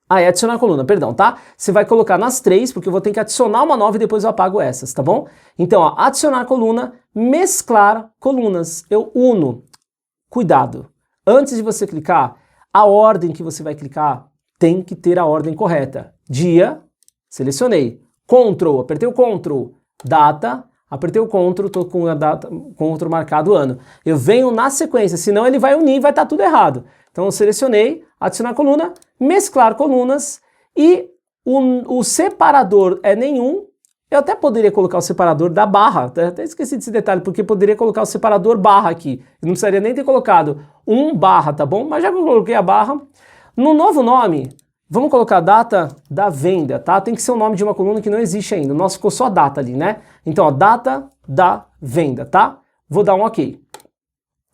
Ah, é adicionar coluna, perdão, tá? Você vai colocar nas 3, porque eu vou ter que adicionar uma nova e depois eu apago essas, tá bom? Então, ó, adicionar coluna, mesclar colunas. Eu uno. Cuidado. Antes de você clicar, a ordem que você vai clicar tem que ter a ordem correta. Dia, selecionei. Ctrl, apertei o Ctrl. Data, apertei o Ctrl, tô com a data, Ctrl marcado ano. Eu venho na sequência, senão ele vai unir e vai estar tudo errado. Então eu selecionei, adicionar coluna, mesclar colunas e o separador é nenhum. Eu até poderia colocar o separador da barra, até esqueci desse detalhe, porque poderia colocar o separador barra aqui. Eu não precisaria nem ter colocado 1 barra, tá bom? Mas já que eu coloquei a barra, no novo nome, vamos colocar a data da venda, tá? Tem que ser o nome de uma coluna que não existe ainda. O nosso ficou só data ali, né? Então, ó, data da venda, tá? Vou dar um OK.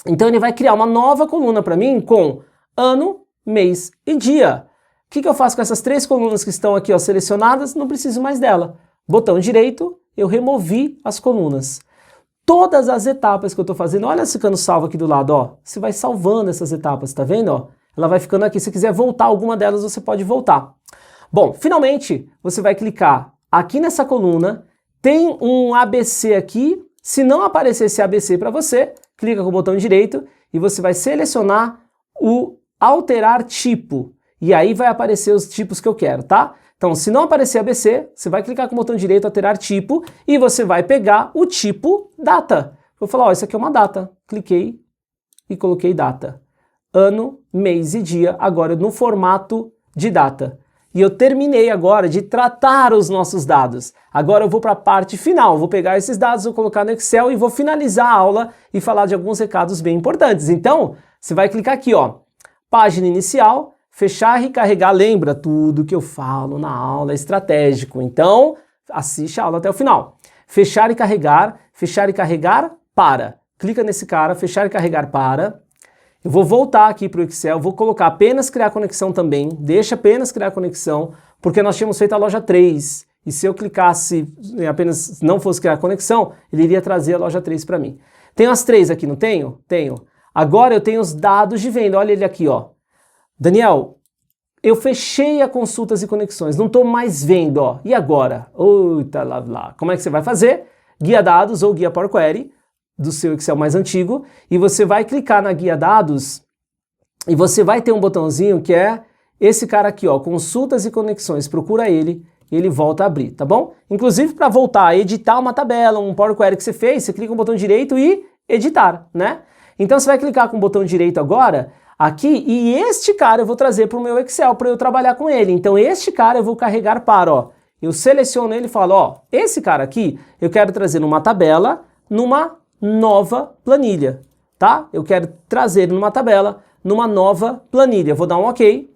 Então ele vai criar uma nova coluna para mim com ano, mês e dia. O que eu faço com essas 3 colunas que estão aqui, ó, selecionadas? Não preciso mais dela. Botão direito, eu removi as colunas. Todas as etapas que eu estou fazendo, olha ficando salvo aqui do lado, ó. Você vai salvando essas etapas, tá vendo, ó? Ela vai ficando aqui. Se quiser voltar alguma delas, você pode voltar. Bom, finalmente, você vai clicar aqui nessa coluna, tem um ABC aqui. Se não aparecer esse ABC para você, clica com o botão direito e você vai selecionar o alterar tipo. E aí vai aparecer os tipos que eu quero, tá? Então, se não aparecer ABC, você vai clicar com o botão direito, alterar tipo, e você vai pegar o tipo data. Vou falar, ó, isso aqui é uma data. Cliquei e coloquei data. Ano, mês e dia, agora no formato de data. E eu terminei agora de tratar os nossos dados. Agora eu vou para a parte final, vou pegar esses dados, vou colocar no Excel e vou finalizar a aula e falar de alguns recados bem importantes. Então, você vai clicar aqui, ó, página inicial, fechar e recarregar, lembra tudo que eu falo na aula, é estratégico, então assiste a aula até o final. Fechar e carregar, para. Clica nesse cara, fechar e carregar para. Eu vou voltar aqui para o Excel, vou colocar apenas criar conexão também, deixa apenas criar conexão, porque nós tínhamos feito a loja 3, e se eu clicasse apenas não fosse criar conexão, ele iria trazer a loja 3 para mim. Tenho as 3 aqui, não tenho? Tenho. Agora eu tenho os dados de venda, olha ele aqui, ó. Daniel, eu fechei a consultas e conexões, não estou mais vendo, ó. E agora? Eita, lá. Como é que você vai fazer? Guia dados ou guia Power Query do seu Excel mais antigo, e você vai clicar na guia dados e você vai ter um botãozinho que é esse cara aqui, ó, consultas e conexões, procura ele e ele volta a abrir, tá bom? Inclusive para voltar a editar uma tabela, um Power Query que você fez, você clica no botão direito e editar, né? Então você vai clicar com o botão direito agora aqui e este cara eu vou trazer para o meu Excel para eu trabalhar com ele. Então este cara eu vou carregar para, ó, eu seleciono ele e falo, ó, esse cara aqui eu quero trazer numa tabela, numa nova planilha, tá? Eu quero trazer numa tabela, numa nova planilha. Vou dar um OK.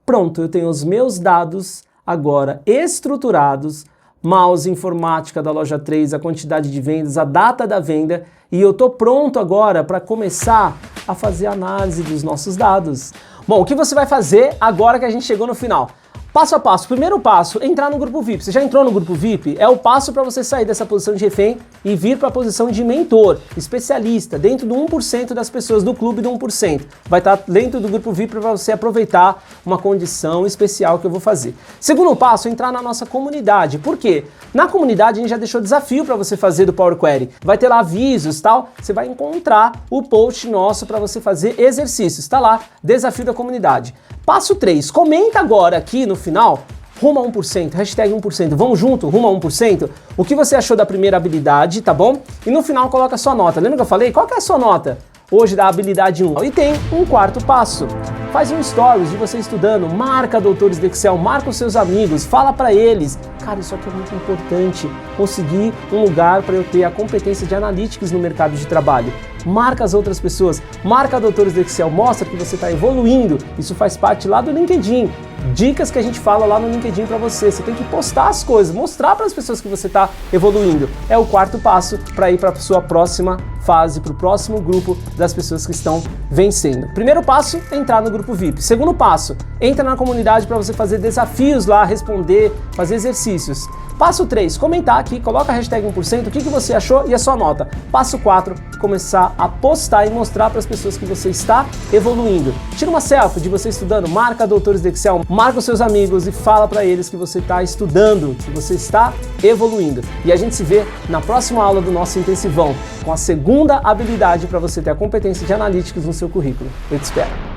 Pronto, eu tenho os meus dados agora estruturados, mouse, informática da loja 3, a quantidade de vendas, a data da venda, e eu tô pronto agora para começar a fazer a análise dos nossos dados. Bom, o que você vai fazer agora que a gente chegou no final? Passo a passo. Primeiro passo, entrar no grupo VIP. Você já entrou no grupo VIP? É o passo para você sair dessa posição de refém e vir para a posição de mentor, especialista, dentro do 1% das pessoas do clube do 1%. Vai estar dentro do grupo VIP para você aproveitar uma condição especial que eu vou fazer. Segundo passo, entrar na nossa comunidade. Por quê? Na comunidade a gente já deixou desafio para você fazer do Power Query. Vai ter lá avisos, tal. Você vai encontrar o post nosso para você fazer exercícios. Está lá, desafio da comunidade. Passo 3, comenta agora aqui no final, rumo a 1%, hashtag 1%, vamos junto, rumo a 1%, o que você achou da primeira habilidade, tá bom? E no final coloca a sua nota, lembra que eu falei? Qual que é a sua nota hoje da habilidade 1? E tem um quarto passo, faz um stories de você estudando, marca doutores do Excel, marca os seus amigos, fala pra eles, cara, isso aqui é muito importante, conseguir um lugar para eu ter a competência de analytics no mercado de trabalho. Marca as outras pessoas, marca doutores do Excel, mostra que você está evoluindo, isso faz parte lá do LinkedIn, dicas que a gente fala lá no LinkedIn para você, você tem que postar as coisas, mostrar para as pessoas que você está evoluindo, é o quarto passo para ir para a sua próxima fase, para o próximo grupo das pessoas que estão vencendo. Primeiro passo, entrar no grupo VIP. Segundo passo, entra na comunidade para você fazer desafios lá, responder, fazer exercícios. Passo 3, comentar aqui, coloca a hashtag 1%, o que você achou e a sua nota. Passo 4, começar a postar e mostrar para as pessoas que você está evoluindo. Tira uma selfie de você estudando, marca doutores do Excel, marca os seus amigos e fala para eles que você está estudando, que você está evoluindo. E a gente se vê na próxima aula do nosso intensivão, com a segunda habilidade para você ter a competência de analytics no seu currículo. Eu te espero.